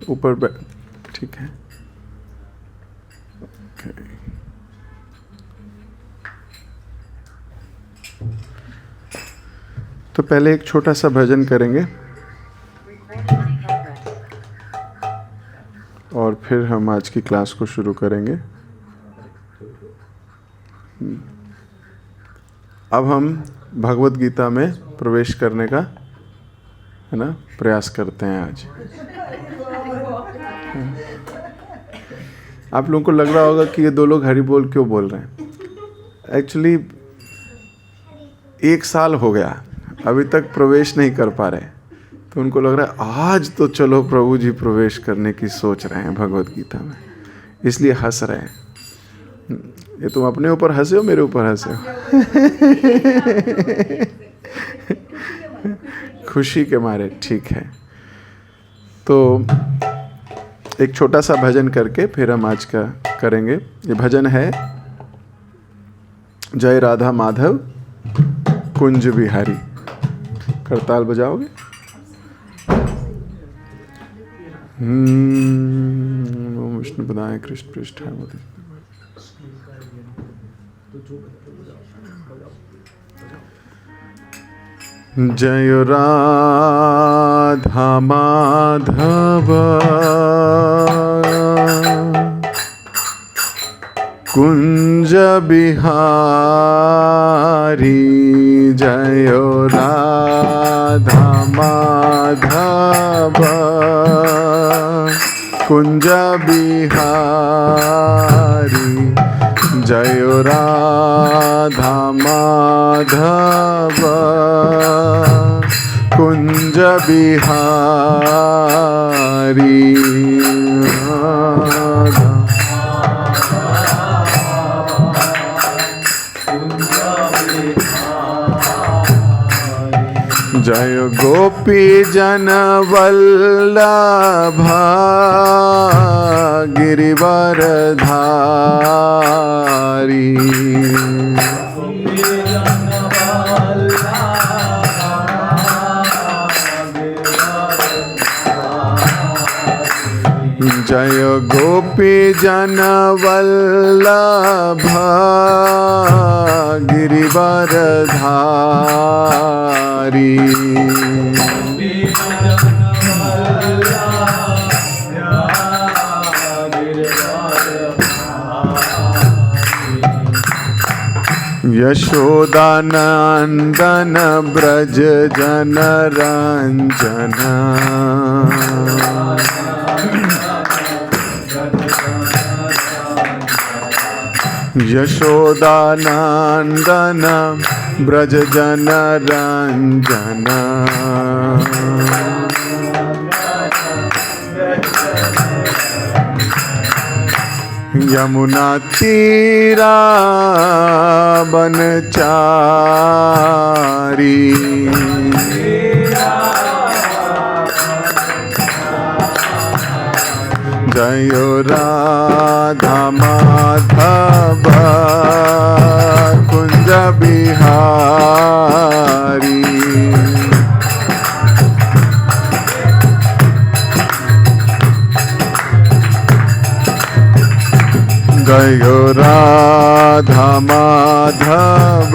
ऊपर ठीक है। ओके। तो पहले एक छोटा सा भजन करेंगे और फिर हम आज की क्लास को शुरू करेंगे। अब हम भगवत गीता में प्रवेश करने का है ना प्रयास करते हैं आज। आप लोगों को लग रहा होगा कि ये दो लोग हरि बोल क्यों बोल रहे हैं। एक्चुअली 1 साल हो गया, अभी तक प्रवेश नहीं कर पा रहे, तो उनको लग रहा है आज तो चलो प्रभु जी प्रवेश करने की सोच रहे हैं भगवत गीता में, इसलिए हंस रहे हैं। ये तुम अपने ऊपर हंसे हो, मेरे ऊपर हंसे हो? खुशी के मारे। ठीक है, तो एक छोटा सा भजन करके फिर हम आज का करेंगे। ये भजन है जय राधा माधव कुंज बिहारी। करताल बजाओगे? ओम विष्णु पदाय कृष्ण पृष्ठाय जय राधा माधव कुंज बिहारी। जय राधा माधव कुंज बिहारी। जय राधा माधव कुंज बिहारी। जय गोपी जन वल्लभ गिरिवरधारी। जय गोपी जन वल्लभ गिरिवरधारी। यशोदानंदन ब्रज जन रंजन। यशोदानंदन ब्रज जन रंजन। यमुना तीरा बनचारी। जय राधा माधव कुंज बिहारी। जय राधा माधव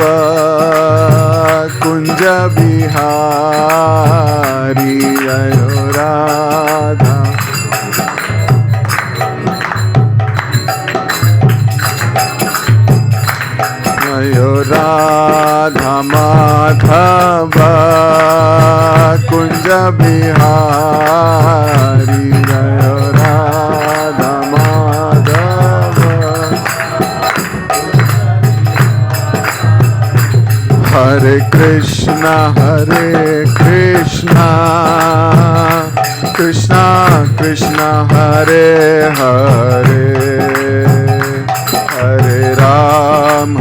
कुंज बिहारी। जय राधा राधा माधव कुंज बिहारी। जय राधा माधव। हरे कृष्णा कृष्णा कृष्णा हरे हरे। हरे राम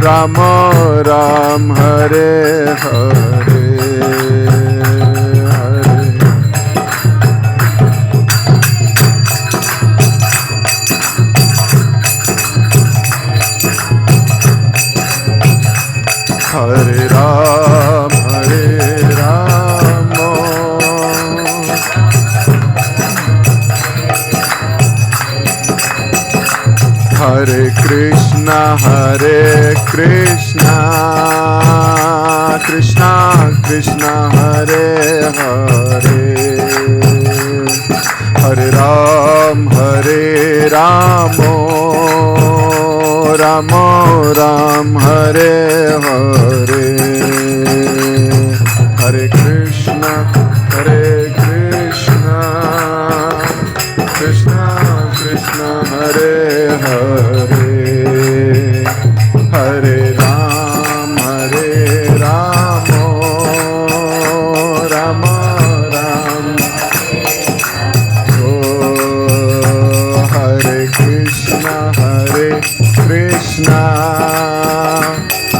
राम राम हरे हरे। हरे Ram Krishna Krishna Krishna Hare Hare Hare Ram Ram Ram Hare Hare Hare Krishna Krishna Krishna Hare Hare Hare Ram Ram Ram Oh Hare Krishna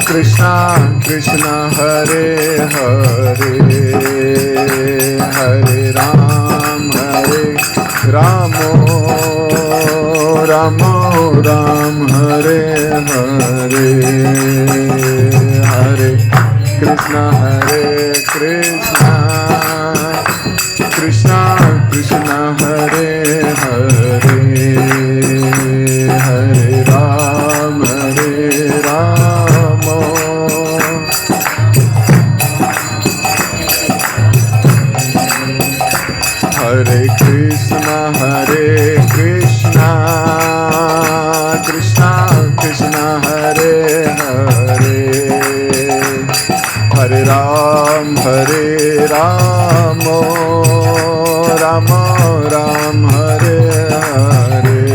Krishna Krishna Hare Hare Hare Ram Ram Ram Hare Hare Hare Krishna Krishna Krishna Hare Hare Hare Ram Hare Krishna Krishna Krishna Hare Hare Hare Ram Ram Ram Hare Hare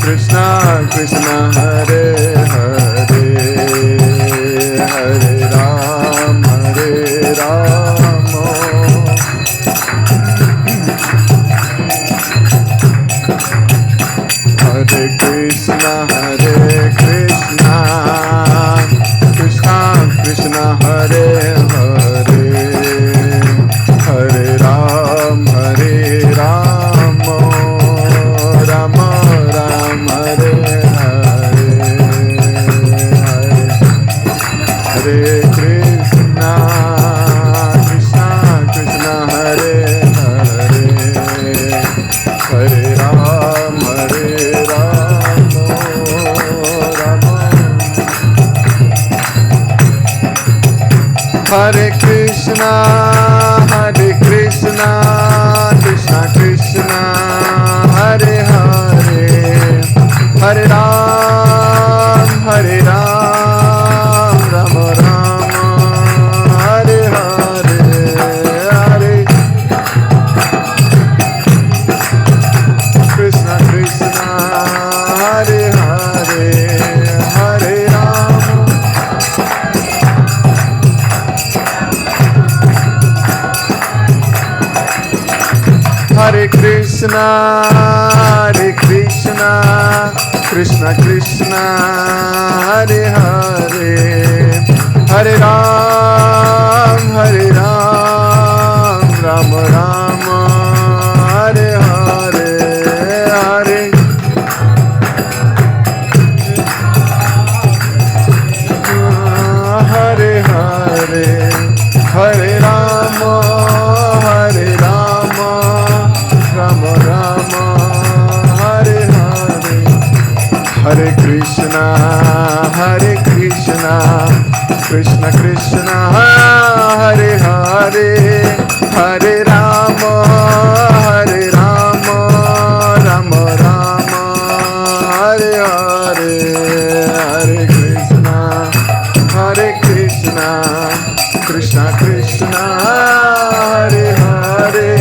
Krishna Krishna Hare Hare Hare Ram Hare Krishna Krishna Krishna Hare Hare Hare Ram Ram Ram Hare Hare Hare Krishna Krishna Hare Hare Hare Ram Hare Krishna Krishna Krishna Hare Hare Hare Ram Ram Ram Hare Hare Hare Krishna Hare Hare Hare Ram Hare Krishna Krishna Krishna Hare Hare Hare Ram Ram Ram Hare Hare Hare Hare Hare Hare Ram Ram Ram Hare Hare Hare Krishna Krishna Krishna Hare Hare Hare Ram Ram Ram Hare Hare Hare Krishna Krishna Krishna Hare Hare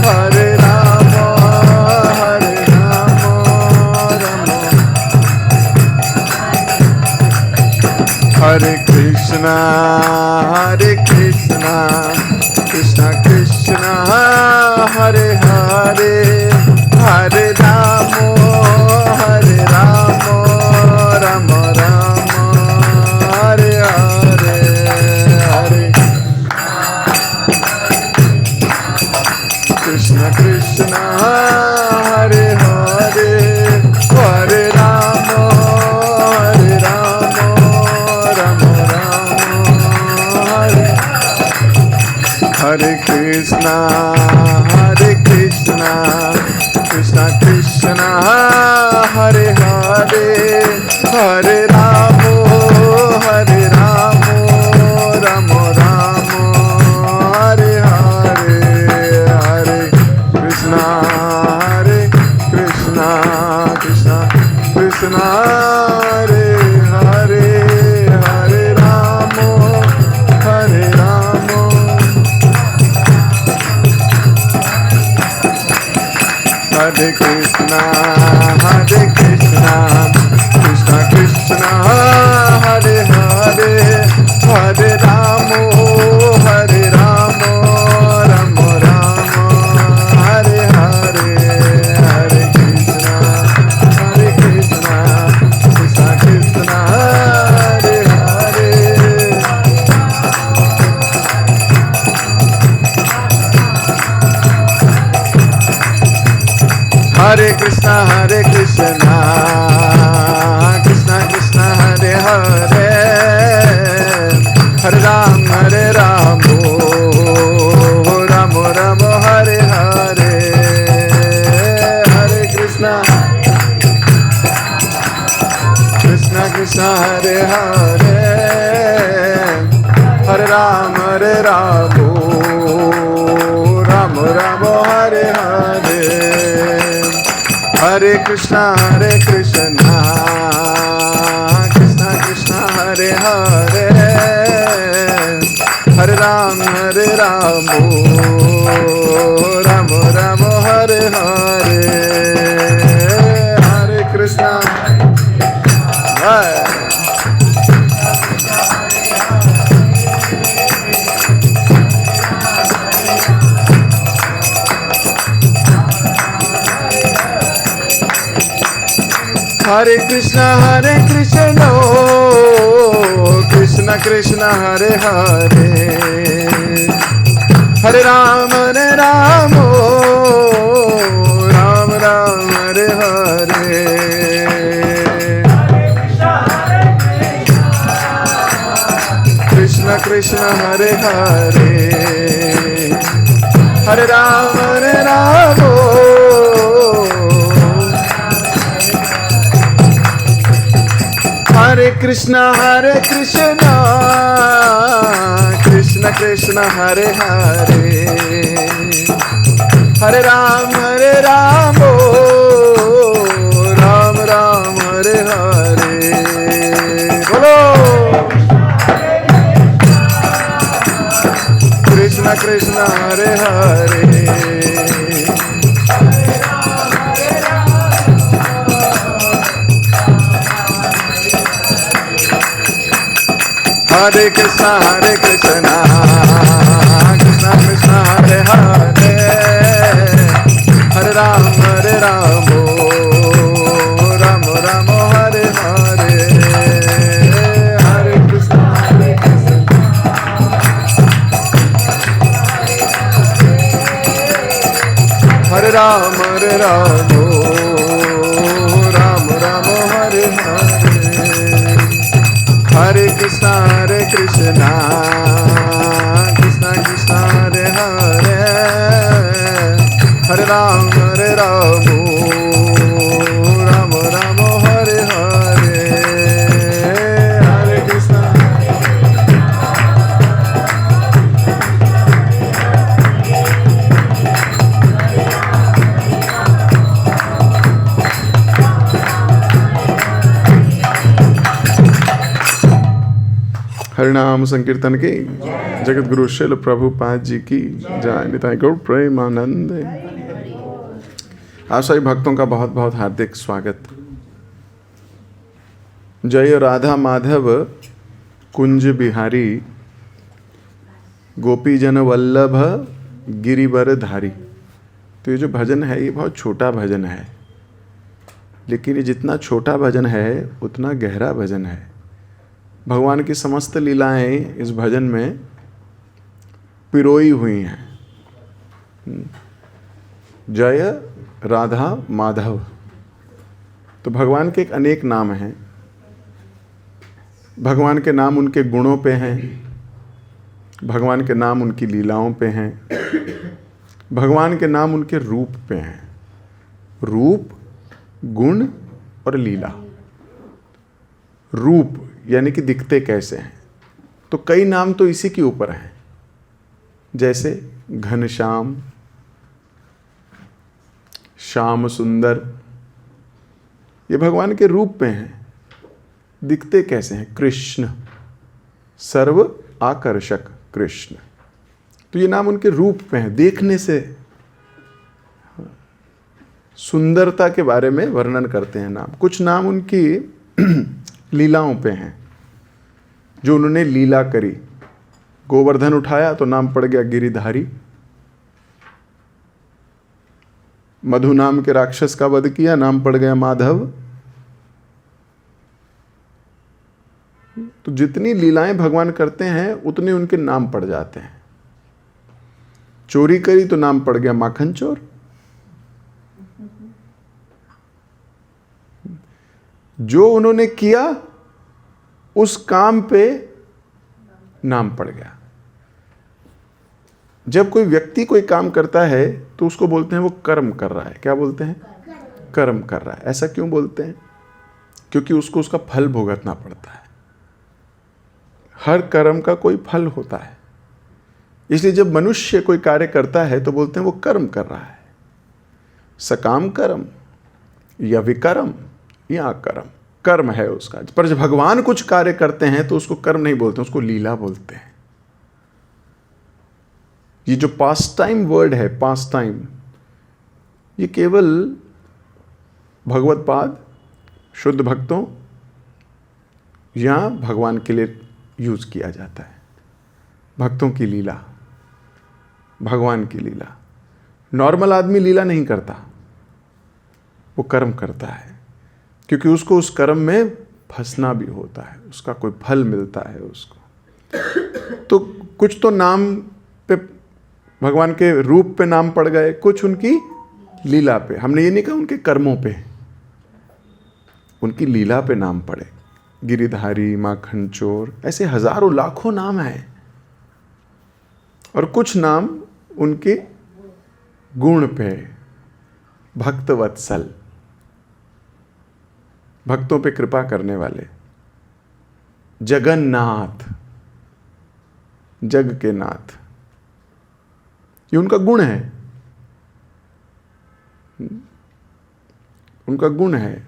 Hare Ram Hare Krishna Krishna Krishna Hare Hare Hare Ram Ram Ram Hare Hare Hare Krishna Hare Hare Hare Ram Ram Ram Hare Krishna Hare Krishna Krishna Krishna Hare Hare Hare Ram Ram Ram Hare Hare Hare Krishna Krishna Krishna Hare Hare Hare Ram हरे कृष्णा कृष्णा कृष्णा हरे हरे हरे राम राम राम हरे हरे हरे कृष्णा कृष्णा कृष्णा हरे हरे हरे कृष्णा कृष्णा कृष्णा हरे हरे हरे राम राम राम हरे हरे हरे कृष्णा कृष्णा हरे हरे हरे राम राम हरे हरे हरे कृष्णा कृष्णा कृष्णा हरे हरे हरे राम राम हरे हरे हरे कृष्णा हरे कृष्णा कृष्णा कृष्णा हरे हरे हरे राम राम हरे हरे कृष्णा हरे हरे हरे राम हरे कृष्णा कृष्णा हरे हरे हरे राम राम हरे हरे बोलो कृष्णा हरे हरे हरे कृष्णा कृष्णा हरे हरे हरे राम राम हरे हरे हरे कृष्णा हरे राम राम हरे हरे हरे कृष्णा कृष्णा हरे हरे हरे राम राम हरे हरे हरे कृष्णा हरिनाम संकीर्तन की जगत गुरु शिल प्रभुपाद जी की जय। निताई गौर प्रेमानंद। आप सभी भक्तों का बहुत बहुत हार्दिक स्वागत। जय राधा माधव कुंज बिहारी गोपी जन वल्लभ गिरिवर धारी। तो ये जो भजन है ये बहुत छोटा भजन है, लेकिन ये जितना छोटा भजन है उतना गहरा भजन है। भगवान की समस्त लीलाएं इस भजन में पिरोई हुई हैं। जय राधा माधव, तो भगवान के एक अनेक नाम हैं। भगवान के नाम उनके गुणों पे हैं, भगवान के नाम उनकी लीलाओं पे हैं। भगवान के नाम उनके रूप पे हैं, रूप, गुण और लीला। रूप यानी कि दिखते कैसे हैं, तो कई नाम तो इसी के ऊपर हैं, जैसे घनश्याम, श्याम सुंदर, ये भगवान के रूप पे हैं। दिखते कैसे हैं? कृष्ण, सर्व आकर्षक कृष्ण, तो ये नाम उनके रूप पे हैं, देखने से सुंदरता के बारे में वर्णन करते हैं नाम। कुछ नाम उनकी लीलाओं पे हैं, जो उन्होंने लीला करी। गोवर्धन उठाया तो नाम पड़ गया गिरिधारी। मधु नाम के राक्षस का वध किया, नाम पड़ गया माधव। तो जितनी लीलाएं भगवान करते हैं उतने उनके नाम पड़ जाते हैं। चोरी करी तो नाम पड़ गया माखन चोर। जो उन्होंने किया उस काम पे नाम पड़ गया। जब कोई व्यक्ति कोई काम करता है तो उसको बोलते हैं वो कर्म कर रहा है। क्या बोलते हैं? कर्म कर रहा है। ऐसा क्यों बोलते हैं? क्योंकि उसको उसका फल भुगतना पड़ता है। हर कर्म का कोई फल होता है, इसलिए जब मनुष्य कोई कार्य करता है तो बोलते हैं वो कर्म कर रहा है। सकाम कर्म या विकर्म या कर्म, कर्म है उसका। पर जब भगवान कुछ कार्य करते हैं तो उसको कर्म नहीं बोलते, उसको लीला बोलते हैं। ये जो पास्ट टाइम वर्ड है, पास्ट टाइम, ये केवल भगवत पाद, शुद्ध भक्तों या भगवान के लिए यूज किया जाता है। भक्तों की लीला, भगवान की लीला। नॉर्मल आदमी लीला नहीं करता, वो कर्म करता है, क्योंकि उसको उस कर्म में फंसना भी होता है, उसका कोई फल मिलता है उसको। तो कुछ तो नाम पे, भगवान के रूप पे नाम पड़ गए, कुछ उनकी लीला पे। हमने ये नहीं कहा उनके कर्मों पे, उनकी लीला पे नाम पड़े। गिरिधारी, माखन चोर, ऐसे हजारों लाखों नाम हैं। और कुछ नाम उनके गुण पे, भक्त वत्सल, भक्तों पे कृपा करने वाले। जगन्नाथ, जग के नाथ, ये उनका गुण है, उनका गुण है।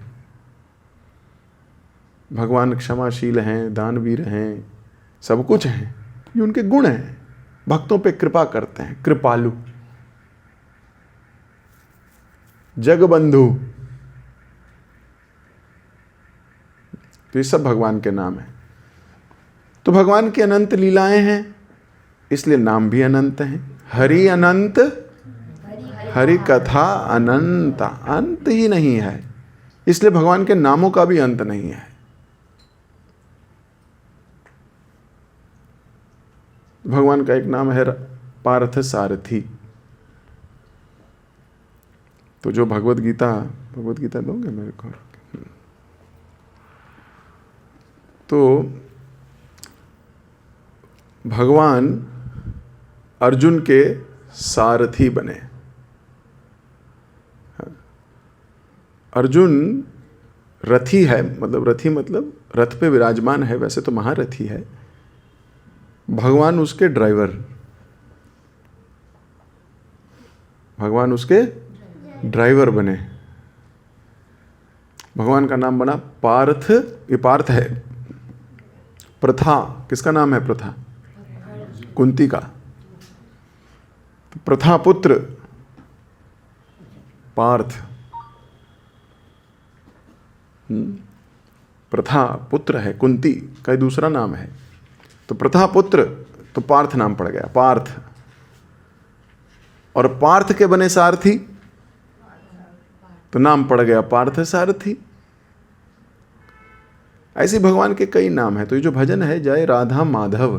भगवान क्षमाशील हैं, दानवीर हैं, सब कुछ हैं, ये उनके गुण हैं। भक्तों पे कृपा करते हैं, कृपालु। जगबंधु, तो ये सब भगवान के नाम हैं। तो भगवान की अनंत लीलाएं हैं, इसलिए नाम भी अनंत हैं। हरि अनंत, हरि कथा अनंत, अंत ही नहीं है, इसलिए भगवान के नामों का भी अंत नहीं है। भगवान का एक नाम है पार्थ सारथी। तो जो भगवत गीता दोगे मेरे को? तो भगवान अर्जुन के सारथी बने। अर्जुन रथी है, मतलब रथी मतलब रथ पे विराजमान है, वैसे तो महारथी है। भगवान उसके ड्राइवर, भगवान उसके ड्राइवर बने। भगवान का नाम बना पार्थ। ये पार्थ है। प्रथा, किसका नाम है? प्रथा, कुंती का। प्रथा पुत्र पार्थ, प्रथा पुत्र है, कुंती का दूसरा नाम है। तो प्रथा पुत्र, तो पार्थ नाम पड़ गया, पार्थ। और पार्थ के बने सारथी, तो नाम पड़ गया पार्थ सारथी। ऐसे भगवान के कई नाम हैं। तो ये जो भजन है जय राधा माधव,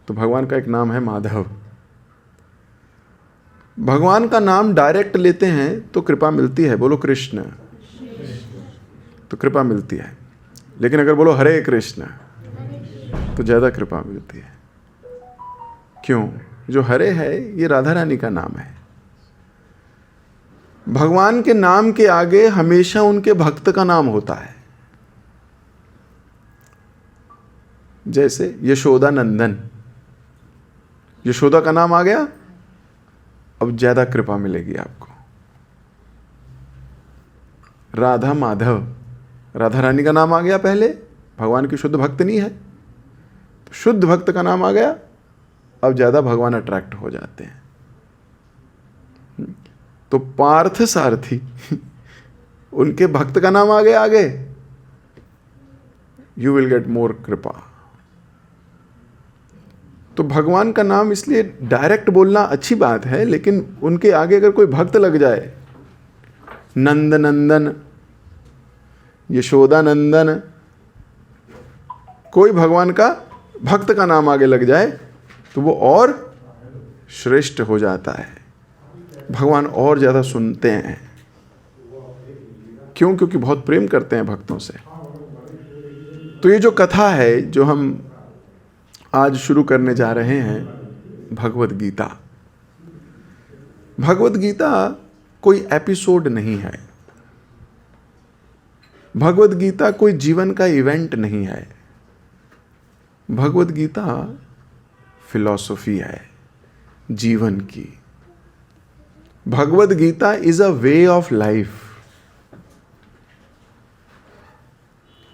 तो भगवान का एक नाम है माधव। भगवान का नाम डायरेक्ट लेते हैं तो कृपा मिलती है। बोलो कृष्ण, तो कृपा मिलती है। लेकिन अगर बोलो हरे कृष्ण, तो ज्यादा कृपा मिलती है। क्यों? जो हरे है ये राधा रानी का नाम है। भगवान के नाम के आगे हमेशा उनके भक्त का नाम होता है। जैसे यशोदा नंदन, यशोदा का नाम आ गया, अब ज्यादा कृपा मिलेगी आपको। राधा माधव, राधा रानी का नाम आ गया पहले, भगवान की शुद्ध भक्त नहीं है तो शुद्ध भक्त का नाम आ गया, अब ज्यादा भगवान अट्रैक्ट हो जाते हैं। तो पार्थ सारथी उनके भक्त का नाम आ गया आगे, यू विल गेट मोर कृपा। तो भगवान का नाम इसलिए डायरेक्ट बोलना अच्छी बात है, लेकिन उनके आगे अगर कोई भक्त लग जाए, नंद नंदन, यशोदा नंदन, कोई भगवान का भक्त का नाम आगे लग जाए तो वो और श्रेष्ठ हो जाता है, भगवान और ज्यादा सुनते हैं। क्यों? क्योंकि बहुत प्रेम करते हैं भक्तों से। तो ये जो कथा है जो हम आज शुरू करने जा रहे हैं, भगवद गीता। भगवद गीता कोई एपिसोड नहीं है, भगवद गीता कोई जीवन का इवेंट नहीं है, भगवद गीता फिलॉसफी है जीवन की। Bhagavad Gita is a way of life,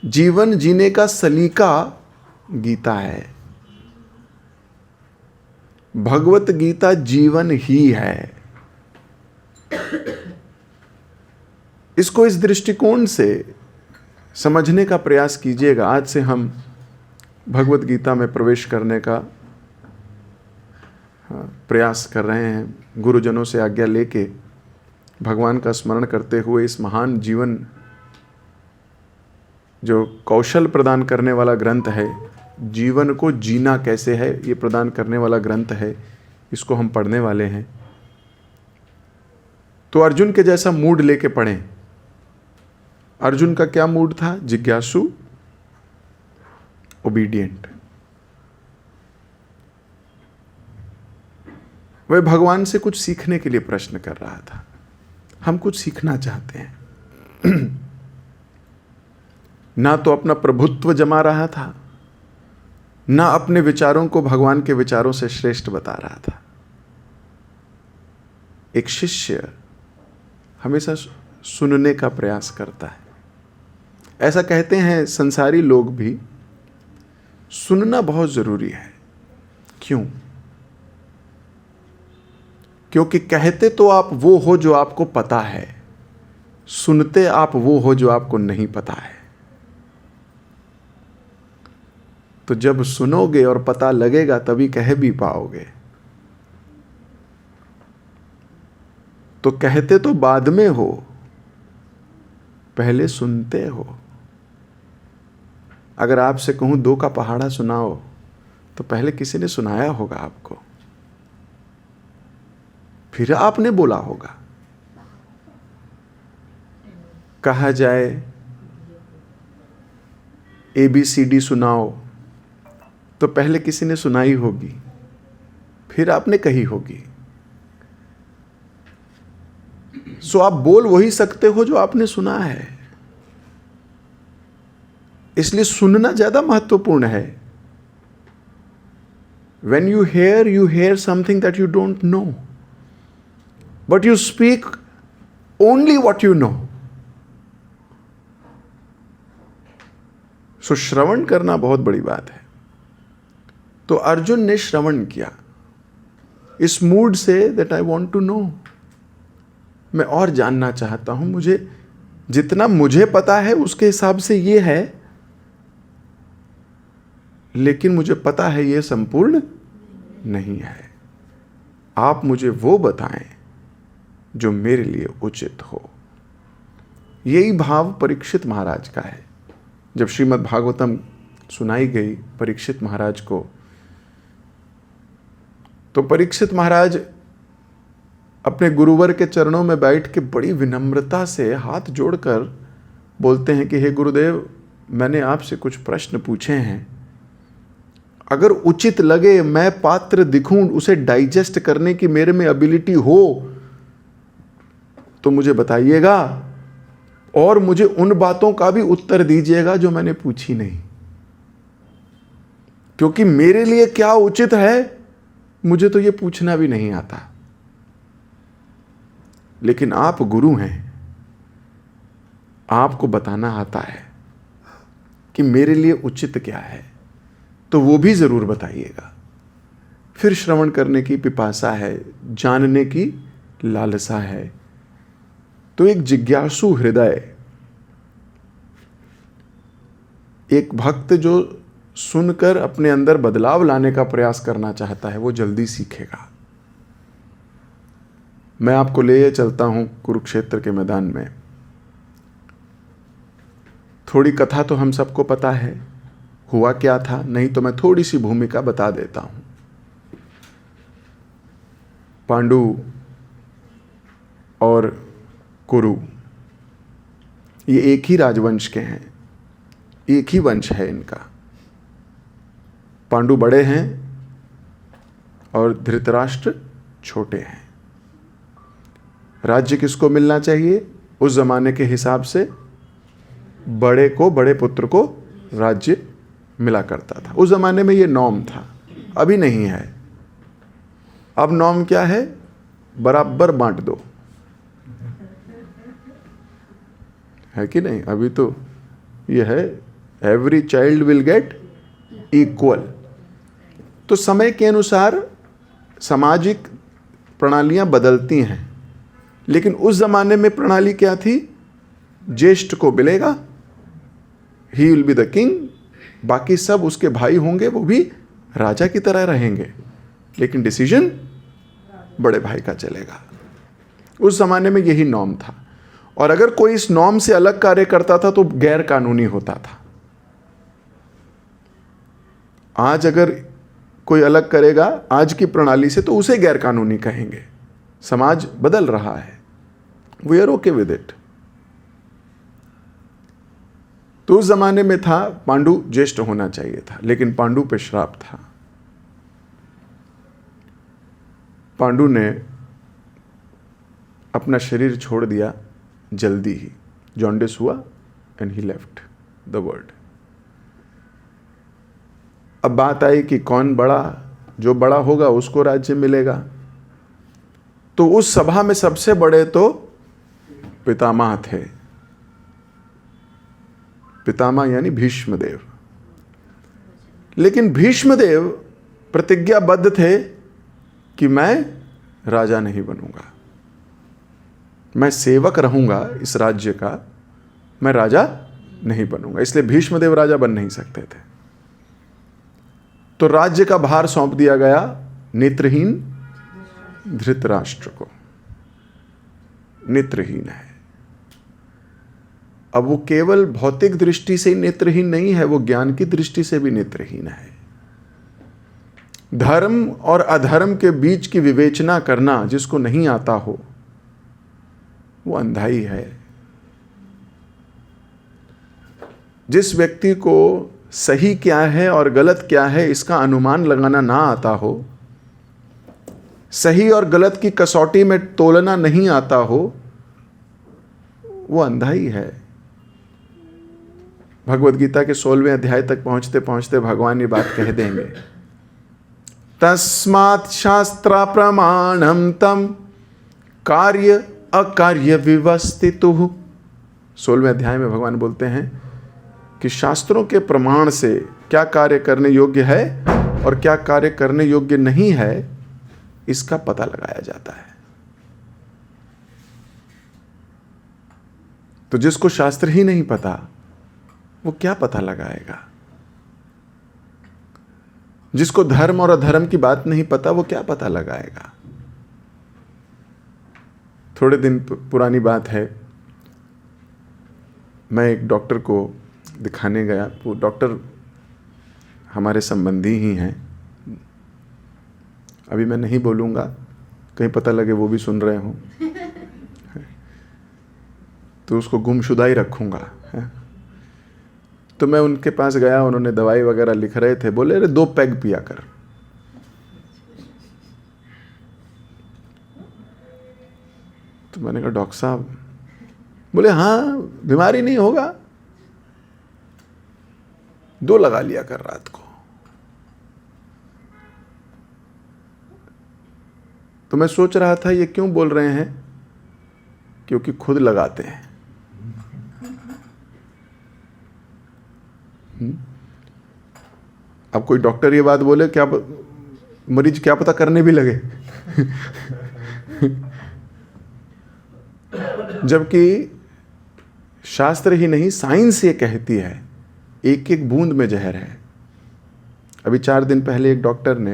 जीवन जीने का सलीका गीता है। भगवत गीता जीवन ही है। इसको इस दृष्टिकोण से समझने का प्रयास कीजिएगा। आज से हम भगवत गीता में प्रवेश करने का प्रयास कर रहे हैं, गुरुजनों से आज्ञा लेके, भगवान का स्मरण करते हुए। इस महान जीवन जो कौशल प्रदान करने वाला ग्रंथ है, जीवन को जीना कैसे है ये प्रदान करने वाला ग्रंथ है, इसको हम पढ़ने वाले हैं। तो अर्जुन के जैसा मूड लेके पढ़ें। अर्जुन का क्या मूड था? जिज्ञासु, ओबीडिएंट। वह भगवान से कुछ सीखने के लिए प्रश्न कर रहा था। हम कुछ सीखना चाहते हैं। ना तो अपना प्रभुत्व जमा रहा था, ना अपने विचारों को भगवान के विचारों से श्रेष्ठ बता रहा था। एक शिष्य हमेशा सुनने का प्रयास करता है। ऐसा कहते हैं संसारी लोग भी, सुनना बहुत जरूरी है। क्यों? क्योंकि कहते तो आप वो हो जो आपको पता है, सुनते आप वो हो जो आपको नहीं पता है। तो जब सुनोगे और पता लगेगा तभी कह भी पाओगे। तो कहते तो बाद में हो, पहले सुनते हो। अगर आपसे कहूं 2 का पहाड़ा सुनाओ, तो पहले किसी ने सुनाया होगा आपको, फिर आपने बोला होगा। कहा जाए ABCD सुनाओ, तो पहले किसी ने सुनाई होगी, फिर आपने कही होगी। सो आप बोल वही सकते हो जो आपने सुना है। इसलिए सुनना ज्यादा महत्वपूर्ण है। When you hear something that you don't know, but you speak only what you know. सो श्रवण करना बहुत बड़ी बात है। तो अर्जुन ने श्रवण किया इस मूड से, that I want to know, मैं और जानना चाहता हूं। मुझे जितना मुझे पता है उसके हिसाब से ये है, लेकिन मुझे पता है ये संपूर्ण नहीं है। आप मुझे वो बताएं जो मेरे लिए उचित हो। यही भाव परीक्षित महाराज का है। जब श्रीमद् भागवतम सुनाई गई परीक्षित महाराज को, तो परीक्षित महाराज अपने गुरुवर के चरणों में बैठ के बड़ी विनम्रता से हाथ जोड़कर बोलते हैं कि हे गुरुदेव, मैंने आपसे कुछ प्रश्न पूछे हैं, अगर उचित लगे, मैं पात्र दिखूं, उसे डाइजेस्ट करने की मेरे में एबिलिटी हो तो मुझे बताइएगा, और मुझे उन बातों का भी उत्तर दीजिएगा जो मैंने पूछी नहीं। क्योंकि मेरे लिए क्या उचित है मुझे तो ये पूछना भी नहीं आता। लेकिन आप गुरु हैं, आपको बताना आता है कि मेरे लिए उचित क्या है, तो वो भी जरूर बताइएगा। फिर श्रवण करने की पिपासा है, जानने की लालसा है। तो एक जिज्ञासु हृदय, एक भक्त जो सुनकर अपने अंदर बदलाव लाने का प्रयास करना चाहता है, वो जल्दी सीखेगा। मैं आपको ले चलता हूं कुरुक्षेत्र के मैदान में। थोड़ी कथा तो हम सबको पता है, हुआ क्या था, नहीं तो मैं थोड़ी सी भूमिका बता देता हूं। पांडु और कुरु ये एक ही राजवंश के हैं, एक ही वंश है इनका। पांडु बड़े हैं और धृतराष्ट्र छोटे हैं। राज्य किसको मिलना चाहिए? उस जमाने के हिसाब से बड़े को, बड़े पुत्र को राज्य मिला करता था। उस जमाने में ये नॉर्म था, अभी नहीं है। अब नॉर्म क्या है? बराबर बांट दो, है कि नहीं? अभी तो ये है every child will get equal. तो समय के अनुसार सामाजिक प्रणालियां बदलती हैं, लेकिन उस जमाने में प्रणाली क्या थी? ज्येष्ठ को मिलेगा, he will be the king, बाकी सब उसके भाई होंगे, वो भी राजा की तरह रहेंगे, लेकिन डिसीजन बड़े भाई का चलेगा। उस जमाने में यही नॉर्म था। और अगर कोई इस नॉर्म से अलग कार्य करता था तो गैर कानूनी होता था। आज अगर कोई अलग करेगा आज की प्रणाली से तो उसे गैर कानूनी कहेंगे। समाज बदल रहा है, we are okay with it. तो उस जमाने में था पांडु ज्येष्ठ होना चाहिए था, लेकिन पांडु पे श्राप था। पांडु ने अपना शरीर छोड़ दिया जल्दी ही, जॉन्डिस हुआ and he left the world. अब बात आई कि कौन बड़ा, जो बड़ा होगा उसको राज्य मिलेगा। तो उस सभा में सबसे बड़े तो पितामह थे। पितामह यानी भीष्मदेव। लेकिन भीष्मदेव प्रतिज्ञाबद्ध थे कि मैं राजा नहीं बनूंगा, मैं सेवक रहूंगा इस राज्य का, मैं राजा नहीं बनूंगा। इसलिए भीष्मदेव राजा बन नहीं सकते थे। तो राज्य का भार सौंप दिया गया नेत्रहीन धृतराष्ट्र को। नेत्रहीन है। अब वो केवल भौतिक दृष्टि से ही नेत्रहीन नहीं है, वो ज्ञान की दृष्टि से भी नेत्रहीन है। धर्म और अधर्म के बीच की विवेचना करना जिसको नहीं आता हो वो अंधा ही है। जिस व्यक्ति को सही क्या है और गलत क्या है इसका अनुमान लगाना ना आता हो, सही और गलत की कसौटी में तोलना नहीं आता हो, वो अंधा ही है। भगवद गीता के 16वें अध्याय तक पहुंचते पहुंचते भगवान ये बात कह देंगे, तस्मात् शास्त्र प्रमाणम तम कार्य अकार्य विवस्थितुः। 16वें अध्याय में भगवान बोलते हैं कि शास्त्रों के प्रमाण से क्या कार्य करने योग्य है और क्या कार्य करने योग्य नहीं है, इसका पता लगाया जाता है। तो जिसको शास्त्र ही नहीं पता वो क्या पता लगाएगा? जिसको धर्म और अधर्म की बात नहीं पता वो क्या पता लगाएगा? थोड़े दिन पुरानी बात है, मैं एक डॉक्टर को दिखाने गया। वो डॉक्टर हमारे संबंधी ही हैं, अभी मैं नहीं बोलूँगा, कहीं पता लगे वो भी सुन रहे हों तो उसको गुमशुदा ही रखूँगा। तो मैं उनके पास गया, उन्होंने दवाई वगैरह लिख रहे थे, बोले अरे 2 पैग पिया कर। तो मैंने कहा डॉक्टर साहब, बोले हाँ बीमारी नहीं होगा, 2 लगा लिया कर रात को। तो मैं सोच रहा था ये क्यों बोल रहे हैं, क्योंकि खुद लगाते हैं। अब कोई डॉक्टर ये बात बोले, क्या मरीज क्या पता करने भी लगे। जबकि शास्त्र ही नहीं, साइंस ये कहती है एक एक बूंद में जहर है। अभी 4 दिन पहले एक डॉक्टर ने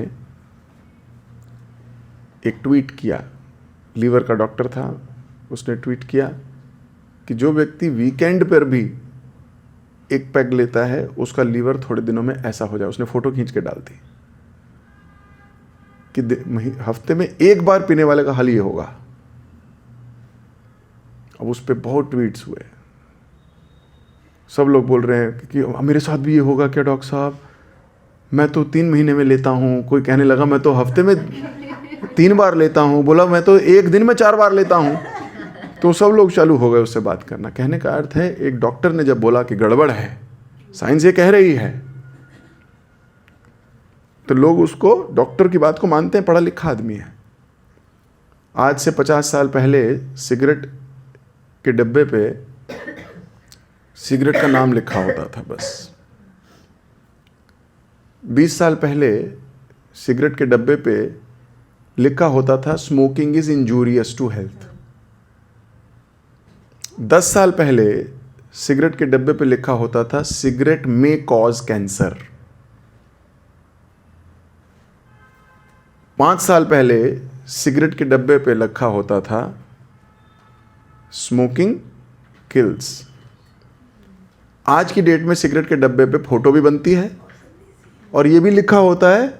एक ट्वीट किया, लीवर का डॉक्टर था, उसने ट्वीट किया कि जो व्यक्ति वीकेंड पर भी 1 पैग लेता है उसका लीवर थोड़े दिनों में ऐसा हो जाए। उसने फोटो खींच के डाल दी कि हफ्ते में 1 बार पीने वाले का हाल ये होगा। अब उस पर बहुत ट्वीट्स हुए, सब लोग बोल रहे हैं कि मेरे साथ भी ये होगा क्या डॉक्टर साहब, मैं तो 3 महीने में लेता हूँ। कोई कहने लगा मैं तो हफ्ते में 3 बार लेता हूँ, बोला मैं तो 1 दिन में 4 बार लेता हूँ। तो सब लोग चालू हो गए उससे बात करना। कहने का अर्थ है एक डॉक्टर ने जब बोला कि गड़बड़ है, साइंस ये कह रही है, तो लोग उसको, डॉक्टर की बात को मानते हैं, पढ़ा लिखा आदमी है। आज से 50 साल पहले सिगरेट के डब्बे पे सिगरेट का नाम लिखा होता था बस। 20 साल पहले सिगरेट के डब्बे पे लिखा होता था smoking is injurious to health. 10 साल पहले सिगरेट के डब्बे पे लिखा होता था सिगरेट मे कॉज कैंसर। 5 साल पहले सिगरेट के डब्बे पे लिखा होता था स्मोकिंग किल्स। आज की डेट में सिगरेट के डब्बे पे फोटो भी बनती है और ये भी लिखा होता है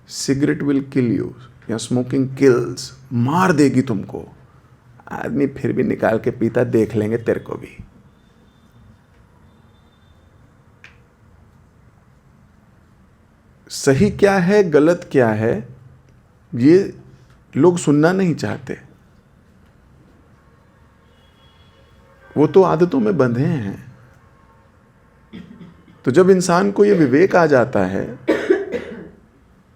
सिगरेट विल किल यू या स्मोकिंग किल्स, मार देगी तुमको। आदमी फिर भी निकाल के पीता, देख लेंगे तेरे को भी। सही क्या है गलत क्या है ये लोग सुनना नहीं चाहते। वो तो आदतों में बंधे हैं। तो जब इंसान को ये विवेक आ जाता है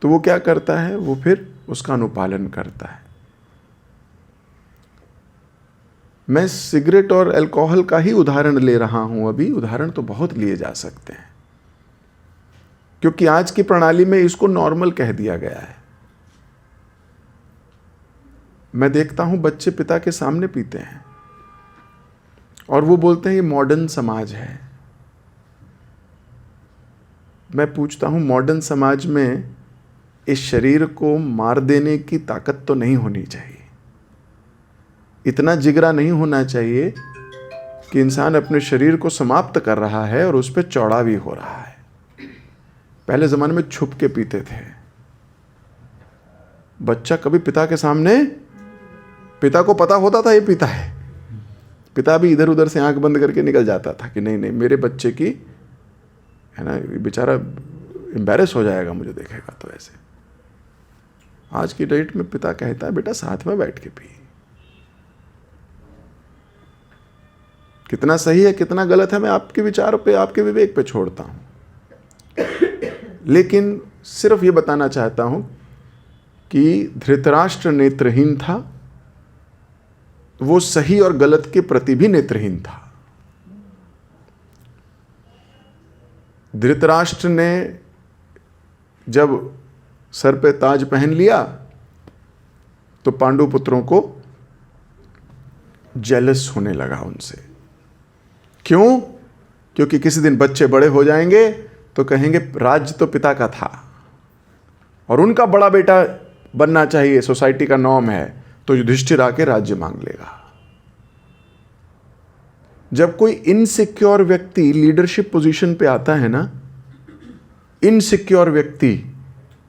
तो वो क्या करता है, वो फिर उसका अनुपालन करता है। मैं सिगरेट और अल्कोहल का ही उदाहरण ले रहा हूं अभी, उदाहरण तो बहुत लिए जा सकते हैं क्योंकि आज की प्रणाली में इसको नॉर्मल कह दिया गया है। मैं देखता हूं बच्चे पिता के सामने पीते हैं और वो बोलते हैं ये मॉडर्न समाज है। मैं पूछता हूं मॉडर्न समाज में इस शरीर को मार देने की ताकत तो नहीं होनी चाहिए, इतना जिगरा नहीं होना चाहिए कि इंसान अपने शरीर को समाप्त कर रहा है और उस पर चौड़ा भी हो रहा है। पहले जमाने में छुप के पीते थे। बच्चा कभी पिता के सामने, पिता को पता होता था ये पीता है, पिता भी इधर उधर से आंख बंद करके निकल जाता था कि नहीं नहीं मेरे बच्चे की है ना, बेचारा एम्बैरेस हो जाएगा मुझे देखेगा तो ऐसे। आज की डेट में पिता कहता है बेटा साथ में बैठ के पी। कितना सही है कितना गलत है मैं आपके विचारों पे, आपके विवेक पे छोड़ता हूं, लेकिन सिर्फ ये बताना चाहता हूं कि धृतराष्ट्र नेत्रहीन था, वो सही और गलत के प्रति भी नेत्रहीन था। धृतराष्ट्र ने जब सर पे ताज पहन लिया तो पांडु पुत्रों को जेलस होने लगा उनसे। क्यों? क्योंकि किसी दिन बच्चे बड़े हो जाएंगे तो कहेंगे राज्य तो पिता का था और उनका बड़ा बेटा बनना चाहिए, सोसाइटी का नॉर्म है, तो युधिष्ठिर आके राज्य मांग लेगा। जब कोई इनसिक्योर व्यक्ति लीडरशिप पोजीशन पे आता है ना, इनसिक्योर व्यक्ति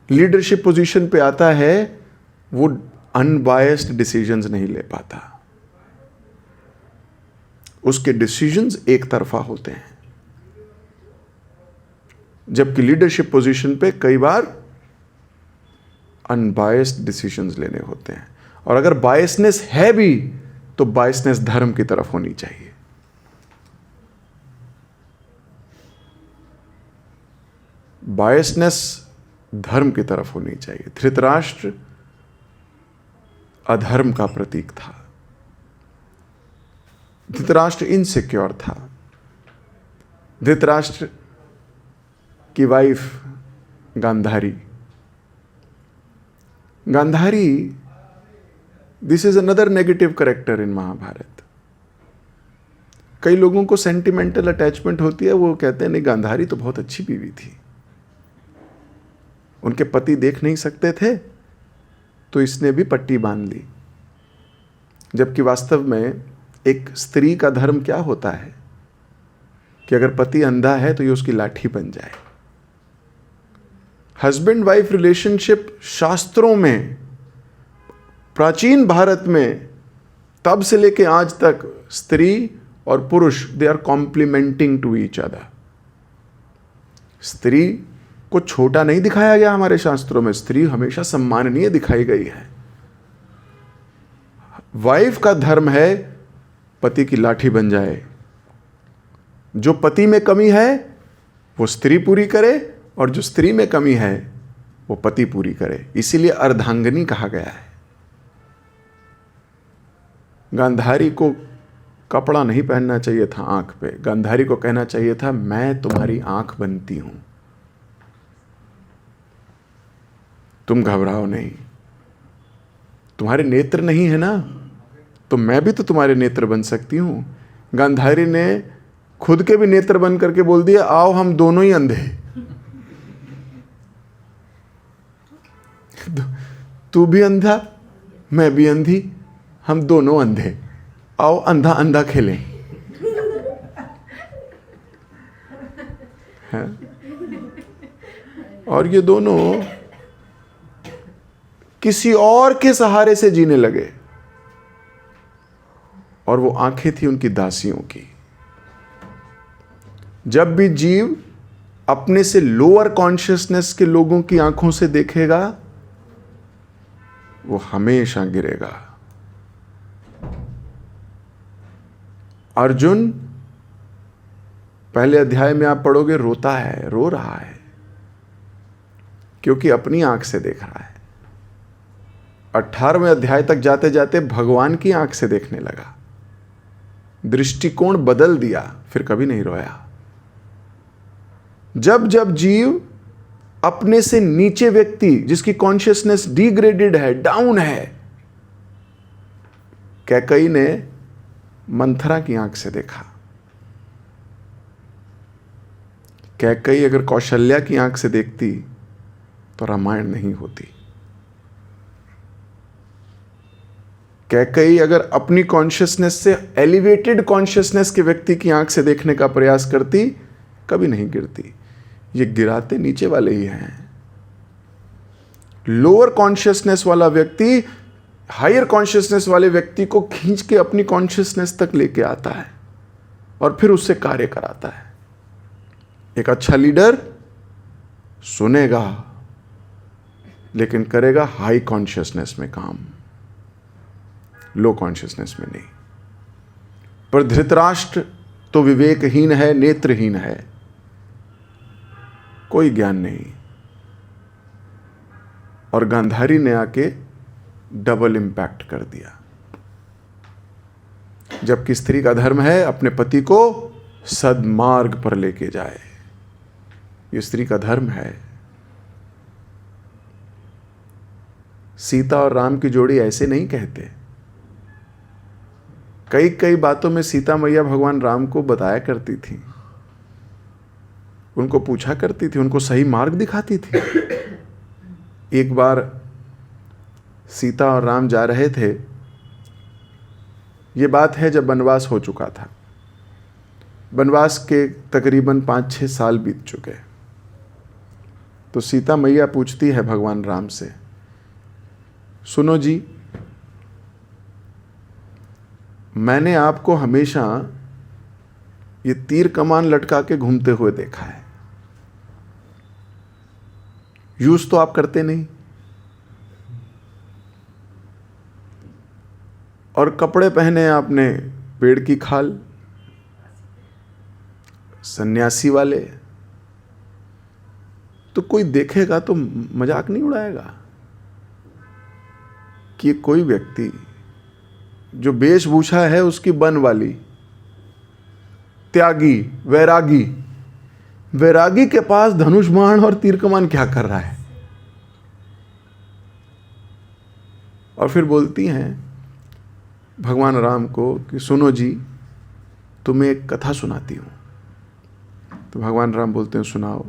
लीडरशिप पोजीशन पे आता है, वो अनबायस्ड डिसीजंस नहीं ले पाता। उसके डिसीजंस एक तरफा होते हैं। जबकि लीडरशिप पोजीशन पे कई बार अनबायस्ड डिसीजंस लेने होते हैं। और अगर बायसनेस है भी तो बायसनेस धर्म की तरफ होनी चाहिए। बायसनेस धर्म की तरफ होनी चाहिए। धृतराष्ट्र अधर्म का प्रतीक था। धृतराष्ट्र इनसिक्योर था। धृतराष्ट्र की wife Gandhari, this is another negative character in Mahabharata. कई लोगों को सेंटिमेंटल अटैचमेंट होती है, वो कहते हैं नहीं गांधारी तो बहुत अच्छी बीवी थी, उनके पति देख नहीं सकते थे तो इसने भी पट्टी बांध ली। जबकि वास्तव में एक स्त्री का धर्म क्या होता है कि अगर पति अंधा है तो ये उसकी लाठी बन जाए। हस्बैंड वाइफ रिलेशनशिप शास्त्रों में, प्राचीन भारत में तब से लेके आज तक स्त्री और पुरुष they are complimenting to each other. स्त्री को छोटा नहीं दिखाया गया हमारे शास्त्रों में, स्त्री हमेशा सम्माननीय दिखाई गई है। वाइफ का धर्म है पति की लाठी बन जाए। जो पति में कमी है वो स्त्री पूरी करे और जो स्त्री में कमी है वो पति पूरी करे। इसीलिए अर्धांगिनी कहा गया है। गांधारी को कपड़ा नहीं पहनना चाहिए था आंख पे, गांधारी को कहना चाहिए था मैं तुम्हारी आंख बनती हूं, तुम घबराओ नहीं। तुम्हारे नेत्र नहीं है ना, तो मैं भी तो तुम्हारे नेत्र बन सकती हूं। गांधारी ने खुद के भी नेत्र बन करके बोल दिया आओ हम दोनों ही अंधे, तू भी अंधा मैं भी अंधी, हम दोनों अंधे, आओ अंधा अंधा खेलें। है? और ये दोनों किसी और के सहारे से जीने लगे और वो आंखें थी उनकी दासियों की। जब भी जीव अपने से लोअर कॉन्शियसनेस के लोगों की आंखों से देखेगा वो हमेशा गिरेगा। अर्जुन पहले अध्याय में आप पढ़ोगे रोता है, रो रहा है क्योंकि अपनी आंख से देख रहा है। 18वें अध्याय तक जाते जाते भगवान की आंख से देखने लगा, दृष्टिकोण बदल दिया, फिर कभी नहीं रोया। जब जब जीव अपने से नीचे व्यक्ति जिसकी कॉन्शियसनेस डिग्रेडेड है, डाउन है, कैकई ने मंथरा की आंख से देखा। कैकई अगर कौशल्या की आंख से देखती तो रामायण नहीं होती। कैकई अगर अपनी कॉन्शियसनेस से एलिवेटेड कॉन्शियसनेस के व्यक्ति की आंख से देखने का प्रयास करती कभी नहीं गिरती। ये गिराते नीचे वाले ही हैं। लोअर कॉन्शियसनेस वाला व्यक्ति हायर कॉन्शियसनेस वाले व्यक्ति को खींच के अपनी कॉन्शियसनेस तक लेके आता है और फिर उससे कार्य कराता है। एक अच्छा लीडर सुनेगा लेकिन करेगा हाई कॉन्शियसनेस में काम, लो कॉन्शियसनेस में नहीं। पर धृतराष्ट्र तो विवेकहीन है, नेत्रहीन है, कोई ज्ञान नहीं। और गांधारी ने आके डबल इंपैक्ट कर दिया। जबकि स्त्री का धर्म है अपने पति को सद्मार्ग पर लेके जाए, ये स्त्री का धर्म है। सीता और राम की जोड़ी ऐसे नहीं कहते। कई कई बातों में सीता मैया भगवान राम को बताया करती थी, उनको पूछा करती थी, उनको सही मार्ग दिखाती थी। एक बार सीता और राम जा रहे थे, ये बात है जब वनवास हो चुका था। वनवास के तकरीबन 5-6 साल बीत चुके। तो सीता मैया पूछती है भगवान राम से, सुनो जी, मैंने आपको हमेशा ये तीर कमान लटका के घूमते हुए देखा है, यूज तो आप करते नहीं। और कपड़े पहने आपने पेड़ की खाल, सन्यासी वाले। तो कोई देखेगा तो मजाक नहीं उड़ाएगा कि कोई व्यक्ति जो वेशभूषा है उसकी बन वाली, त्यागी, वैरागी, वैरागी के पास धनुष बाण और तीर कमान क्या कर रहा है। और फिर बोलती हैं भगवान राम को कि सुनो जी, तुम्हें एक कथा सुनाती हूं। तो भगवान राम बोलते हैं सुनाओ।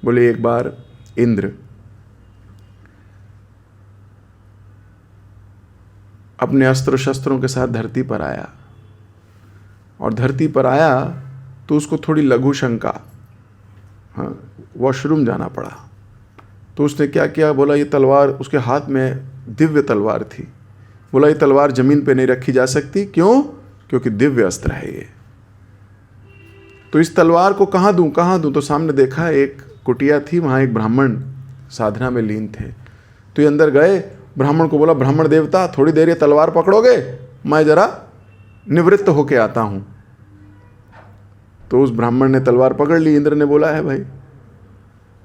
बोले एक बार इंद्र अपने अस्त्र शस्त्रों के साथ धरती पर आया, और धरती पर आया तो उसको थोड़ी लघु शंका, वॉशरूम जाना पड़ा। तो उसने क्या किया, बोला ये तलवार, उसके हाथ में दिव्य तलवार थी, बोला ये तलवार जमीन पे नहीं रखी जा सकती। क्यों? क्योंकि दिव्य अस्त्र है ये। तो इस तलवार को कहाँ दूं, कहाँ दूं? तो सामने देखा एक कुटिया थी, वहाँ एक ब्राह्मण साधना में लीन थे। तो ये अंदर गए, ब्राह्मण को बोला ब्राह्मण देवता थोड़ी देर ये तलवार पकड़ोगे, मैं जरा निवृत्त होके आता हूं। तो उस ब्राह्मण ने तलवार पकड़ ली, इंद्र ने बोला है भाई।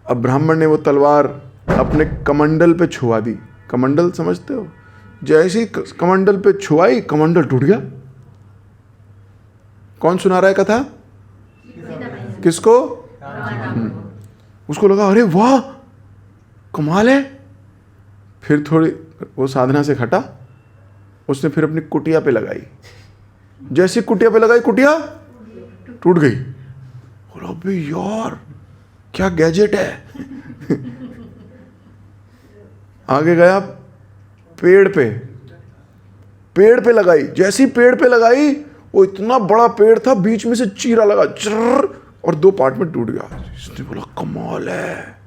अब ब्राह्मण ने वो तलवार अपने कमंडल पे छुआ दी। कमंडल समझते हो? जैसे ही कमंडल पे छुआई, कमंडल टूट गया। कौन सुना रहा है कथा? किसको? उसको लगा अरे वाह कमाल है। फिर थोड़ी वो साधना से हटा, उसने फिर अपनी कुटिया पे लगाई। जैसी कुटिया पे लगाई, कुटिया टूट गई। और अबे यार क्या गैजेट है। आगे गया पेड़ पे लगाई। जैसी पेड़ पे लगाई, वो इतना बड़ा पेड़ था, बीच में से चीरा लगा चर्र, और 2 पार्ट में टूट गया। इसने बोला कमाल है,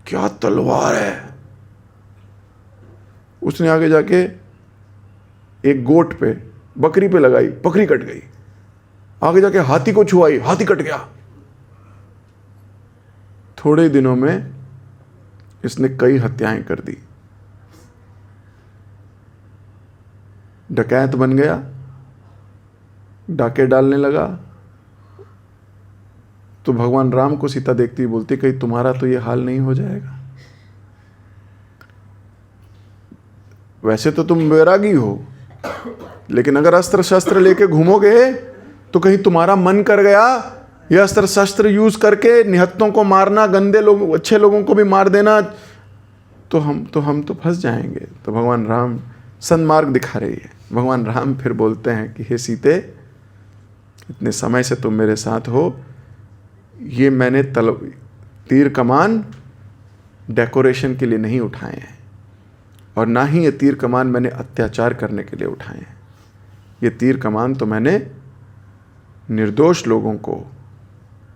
क्या तलवार है। उसने आगे जाके एक गोट पे, बकरी पे लगाई, बकरी कट गई। आगे जाके हाथी को छुआई, हाथी कट गया। थोड़े दिनों में इसने कई हत्याएं कर दी। डकैत बन गया, डाके डालने लगा। तो भगवान राम को सीता देखती हुई बोलती कहीं तुम्हारा तो ये हाल नहीं हो जाएगा। वैसे तो तुम वैरागी हो, लेकिन अगर अस्त्र शस्त्र लेके घूमोगे तो कहीं तुम्हारा मन कर गया ये अस्त्र शस्त्र यूज करके निहत्तों को मारना, गंदे लोग, अच्छे लोगों को भी मार देना, तो हम तो फंस जाएंगे। तो भगवान राम सन्मार्ग दिखा रही है। भगवान राम फिर बोलते हैं कि हे सीते, इतने समय से तुम मेरे साथ हो, ये मैंने तीर कमान डेकोरेशन के लिए नहीं उठाए हैं, और ना ही ये तीर कमान मैंने अत्याचार करने के लिए उठाए हैं। ये तीर कमान तो मैंने निर्दोष लोगों को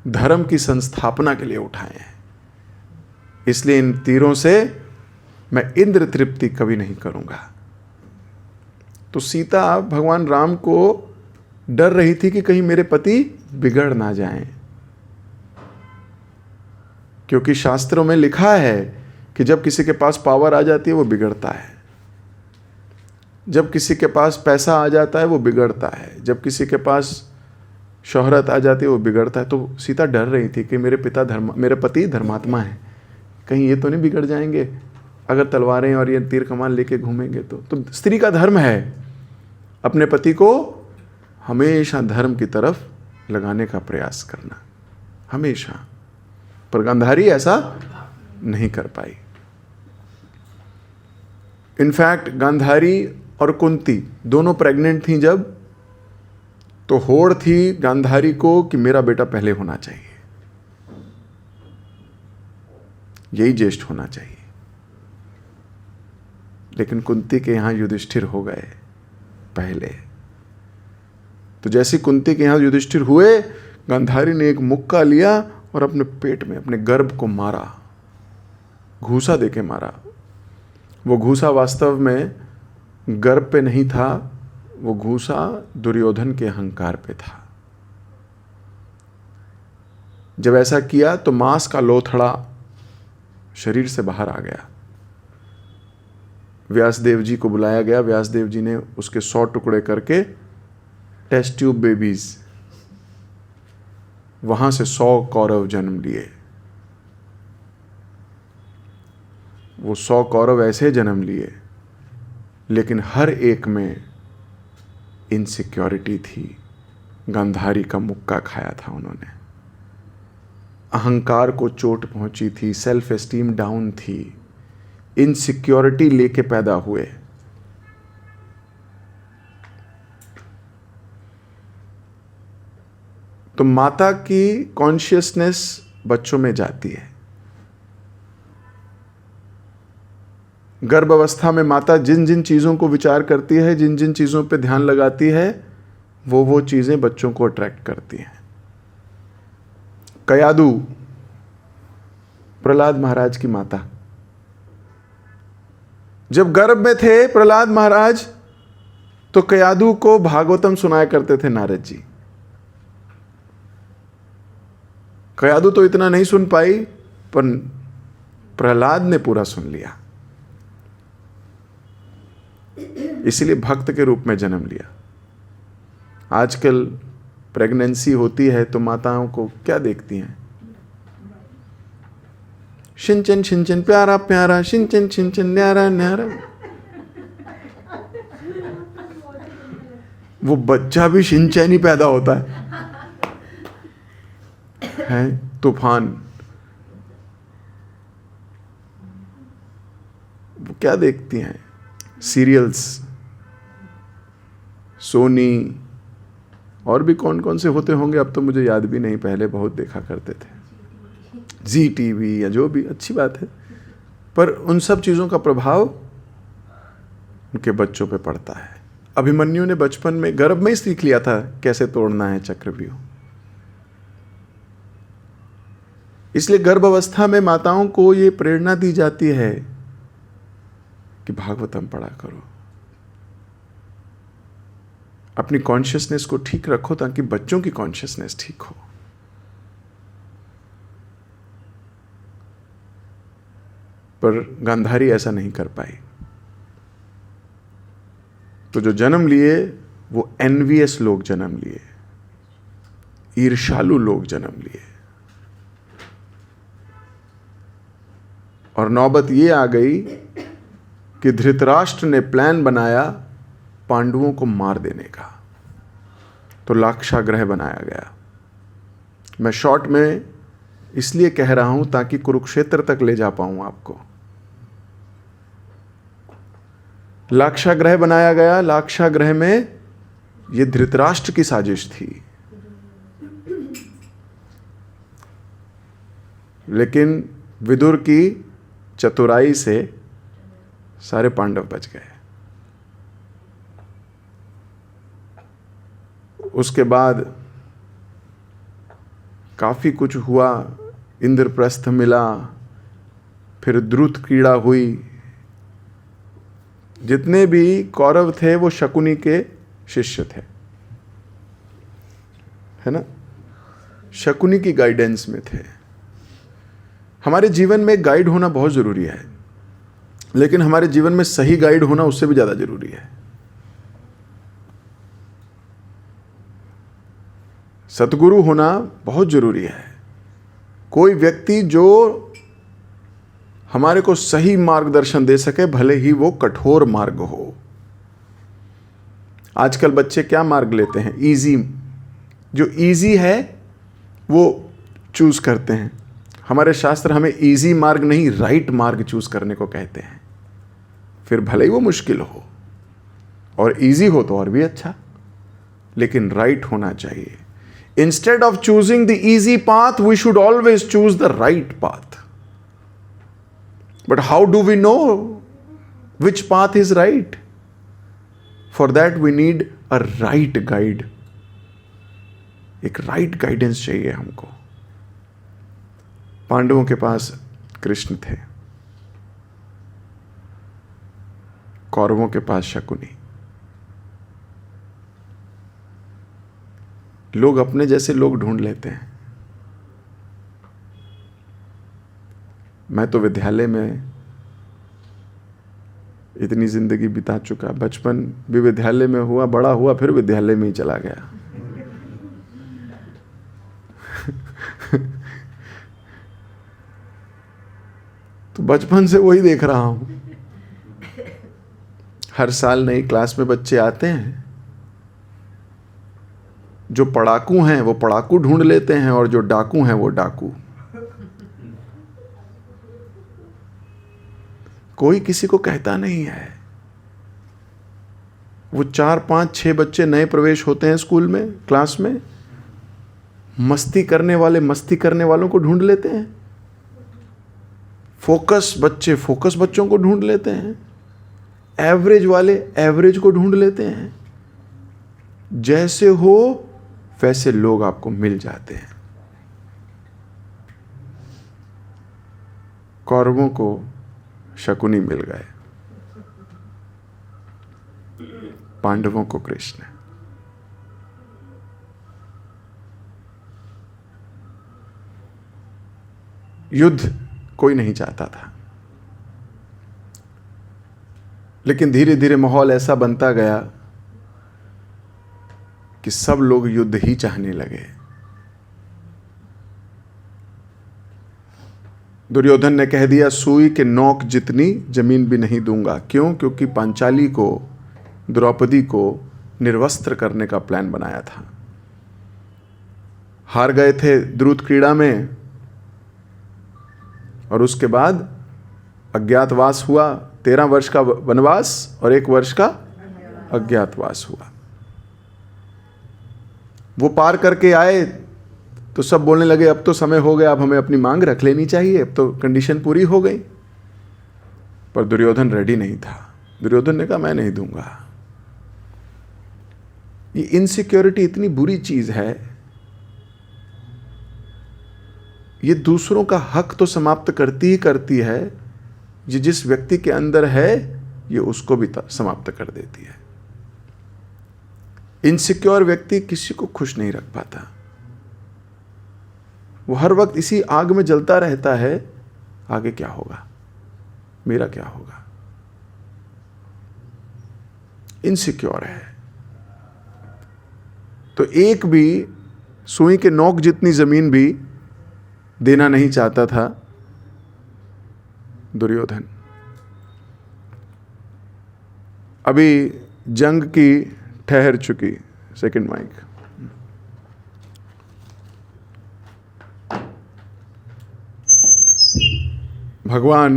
धर्म की संस्थापना के लिए उठाए हैं। इसलिए इन तीरों से मैं इंद्र तृप्ति कभी नहीं करूंगा। तो सीता भगवान राम को डर रही थी कि कहीं मेरे पति बिगड़ ना जाएं, क्योंकि शास्त्रों में लिखा है कि जब किसी के पास पावर आ जाती है वो बिगड़ता है, जब किसी के पास पैसा आ जाता है वो बिगड़ता है, जब किसी के पास शोहरत आ जाती है वो बिगड़ता है। तो सीता डर रही थी कि मेरे पति धर्मात्मा है, कहीं ये तो नहीं बिगड़ जाएंगे अगर तलवारें और ये तीर कमान लेके घूमेंगे। तो स्त्री का धर्म है अपने पति को हमेशा धर्म की तरफ लगाने का प्रयास करना, हमेशा। पर गांधारी ऐसा नहीं कर पाई। इनफैक्ट गांधारी और कुंती दोनों प्रेग्नेंट थीं जब, तो होड़ थी गांधारी को कि मेरा बेटा पहले होना चाहिए, यही ज्येष्ठ होना चाहिए। लेकिन कुंती के यहां युधिष्ठिर हो गए पहले। तो जैसे कुंती के यहां युधिष्ठिर हुए, गांधारी ने एक मुक्का लिया और अपने पेट में, अपने गर्भ को मारा, घूसा देके मारा। वो घूसा वास्तव में गर्भ पे नहीं था, वो घूसा दुर्योधन के अहंकार पे था। जब ऐसा किया तो मांस का लोथड़ा शरीर से बाहर आ गया। व्यासदेव जी को बुलाया गया। व्यासदेव जी ने उसके 100 टुकड़े करके टेस्ट ट्यूब बेबीज, वहां से 100 कौरव जन्म लिए। वो 100 कौरव ऐसे जन्म लिए, लेकिन हर एक में इनसिक्योरिटी थी। गांधारी का मुक्का खाया था उन्होंने, अहंकार को चोट पहुंची थी, सेल्फ एस्टीम डाउन थी, इनसिक्योरिटी लेके पैदा हुए। तो माता की कॉन्शियसनेस बच्चों में जाती है। गर्भ अवस्था में माता जिन जिन चीजों को विचार करती है, जिन जिन चीजों पे ध्यान लगाती है, वो चीजें बच्चों को अट्रैक्ट करती हैं। कयादू, प्रहलाद महाराज की माता, जब गर्भ में थे प्रहलाद महाराज, तो कयादू को भागवतम सुनाया करते थे नारद जी। कयादू तो इतना नहीं सुन पाई, पर प्रहलाद ने पूरा सुन लिया, इसीलिए भक्त के रूप में जन्म लिया। आजकल प्रेगनेंसी होती है तो माताओं को क्या देखती हैं? शिंचन शिंचन प्यारा प्यारा, शिंचन शिंचन न्यारा न्यारा। वो बच्चा भी शिंचन ही पैदा होता है तूफान। वो क्या देखती हैं? सीरियल्स, सोनी, और भी कौन कौन से होते होंगे, अब तो मुझे याद भी नहीं, पहले बहुत देखा करते थे। जी टीवी या जो भी, अच्छी बात है, पर उन सब चीज़ों का प्रभाव उनके बच्चों पे पड़ता है। अभिमन्यु ने बचपन में गर्भ में ही सीख लिया था कैसे तोड़ना है चक्रव्यूह। इसलिए गर्भ अवस्था में माताओं को ये प्रेरणा दी जाती है कि भागवतम पढ़ा करो, अपनी कॉन्शियसनेस को ठीक रखो ताकि बच्चों की कॉन्शियसनेस ठीक हो। पर गांधारी ऐसा नहीं कर पाई। तो जो जन्म लिए वो एनवियस लोग जन्म लिए, ईर्ष्यालु लोग जन्म लिए। और नौबत ये आ गई कि धृतराष्ट्र ने प्लान बनाया पांडवों को मार देने का, तो लाक्षागृह बनाया गया। मैं शॉर्ट में इसलिए कह रहा हूं ताकि कुरुक्षेत्र तक ले जा पाऊं आपको। लाक्षागृह बनाया गया। लाक्षागृह में यह धृतराष्ट्र की साजिश थी, लेकिन विदुर की चतुराई से सारे पांडव बच गए। उसके बाद काफी कुछ हुआ, इंद्रप्रस्थ मिला, फिर द्रुत क्रीड़ा हुई। जितने भी कौरव थे वो शकुनी के शिष्य थे, है ना, शकुनी की गाइडेंस में थे। हमारे जीवन में गाइड होना बहुत जरूरी है, लेकिन हमारे जीवन में सही गाइड होना उससे भी ज्यादा जरूरी है। सतगुरु होना बहुत जरूरी है। कोई व्यक्ति जो हमारे को सही मार्गदर्शन दे सके, भले ही वो कठोर मार्ग हो। आजकल बच्चे क्या मार्ग लेते हैं? इजी। जो इजी है वो चूज करते हैं। हमारे शास्त्र हमें इजी मार्ग नहीं, राइट मार्ग चूज करने को कहते हैं। फिर भले ही वो मुश्किल हो, और इजी हो तो और भी अच्छा, लेकिन राइट होना चाहिए। Instead of choosing the easy path, we should always choose the right path. But how do we know which path is right? For that we need a right guide. एक right guidance चाहिए हमको। पांडवों के पास कृष्ण थे, कौरवों के पास शकुनी। लोग अपने जैसे लोग ढूंढ लेते हैं, मैं तो विद्यालय में इतनी जिंदगी बिता चुका, बचपन भी विद्यालय में हुआ, बड़ा हुआ फिर विद्यालय में ही चला गया। तो बचपन से वही देख रहा हूं। हर साल नई क्लास में बच्चे आते हैं, जो पढ़ाकू हैं वो पढ़ाकू ढूंढ लेते हैं और जो डाकू हैं वो डाकू। कोई किसी को कहता नहीं है। वो 4, 5, 6 बच्चे नए प्रवेश होते हैं स्कूल में, क्लास में, मस्ती करने वाले मस्ती करने वालों को ढूंढ लेते हैं, फोकस बच्चे फोकस बच्चों को ढूंढ लेते हैं, एवरेज वाले एवरेज को ढूंढ लेते हैं। जैसे हो वैसे लोग आपको मिल जाते हैं। कौरवों को शकुनी मिल गए, पांडवों को कृष्ण। युद्ध कोई नहीं चाहता था, लेकिन धीरे धीरे माहौल ऐसा बनता गया कि सब लोग युद्ध ही चाहने लगे। दुर्योधन ने कह दिया, सुई के नोक जितनी जमीन भी नहीं दूंगा। क्यों? क्योंकि पांचाली को, द्रौपदी को निर्वस्त्र करने का प्लान बनाया था। हार गए थे द्रुत क्रीड़ा में, और उसके बाद अज्ञातवास हुआ। 13 वर्ष का वनवास और 1 वर्ष का अज्ञातवास हुआ। वो पार करके आए तो सब बोलने लगे, अब तो समय हो गया, अब हमें अपनी मांग रख लेनी चाहिए, अब तो कंडीशन पूरी हो गई। पर दुर्योधन रेडी नहीं था। दुर्योधन ने कहा, मैं नहीं दूंगा। ये इनसिक्योरिटी इतनी बुरी चीज है, ये दूसरों का हक तो समाप्त करती ही करती है, ये जिस व्यक्ति के अंदर है ये उसको भी समाप्त कर देती है। इनसिक्योर व्यक्ति किसी को खुश नहीं रख पाता। वो हर वक्त इसी आग में जलता रहता है, आगे क्या होगा, मेरा क्या होगा। इनसिक्योर है। तो एक भी सुई के नोक जितनी जमीन भी देना नहीं चाहता था दुर्योधन। अभी जंग की ठहर चुकी। Second mic. भगवान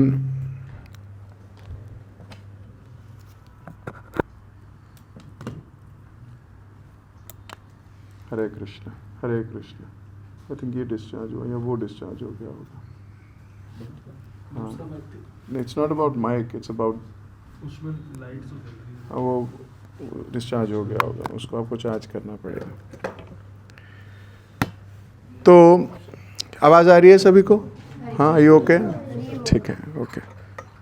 हरे कृष्ण हरे कृष्ण। आई थिंक ये डिस्चार्ज हुआ या वो डिस्चार्ज हो गया होगा। हाँ, it's not about mic, it's about उसमें लाइट्स हो जाती है। वो डिस्चार्ज हो गया होगा, उसको आपको चार्ज करना पड़ेगा। तो आवाज़ आ रही है सभी को? हाँ, ये ओके? ठीक है, ओके।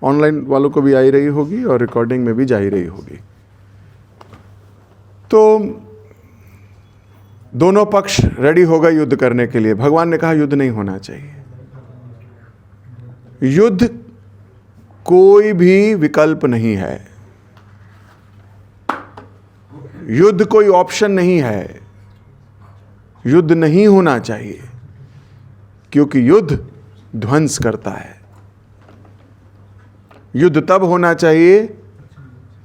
ऑनलाइन वालों को भी आ ही रही होगी और रिकॉर्डिंग में भी जा ही रही होगी। तो दोनों पक्ष रेडी हो गए युद्ध करने के लिए। भगवान ने कहा युद्ध नहीं होना चाहिए। युद्ध कोई भी विकल्प नहीं है, युद्ध कोई ऑप्शन नहीं है। युद्ध नहीं होना चाहिए, क्योंकि युद्ध ध्वंस करता है। युद्ध तब होना चाहिए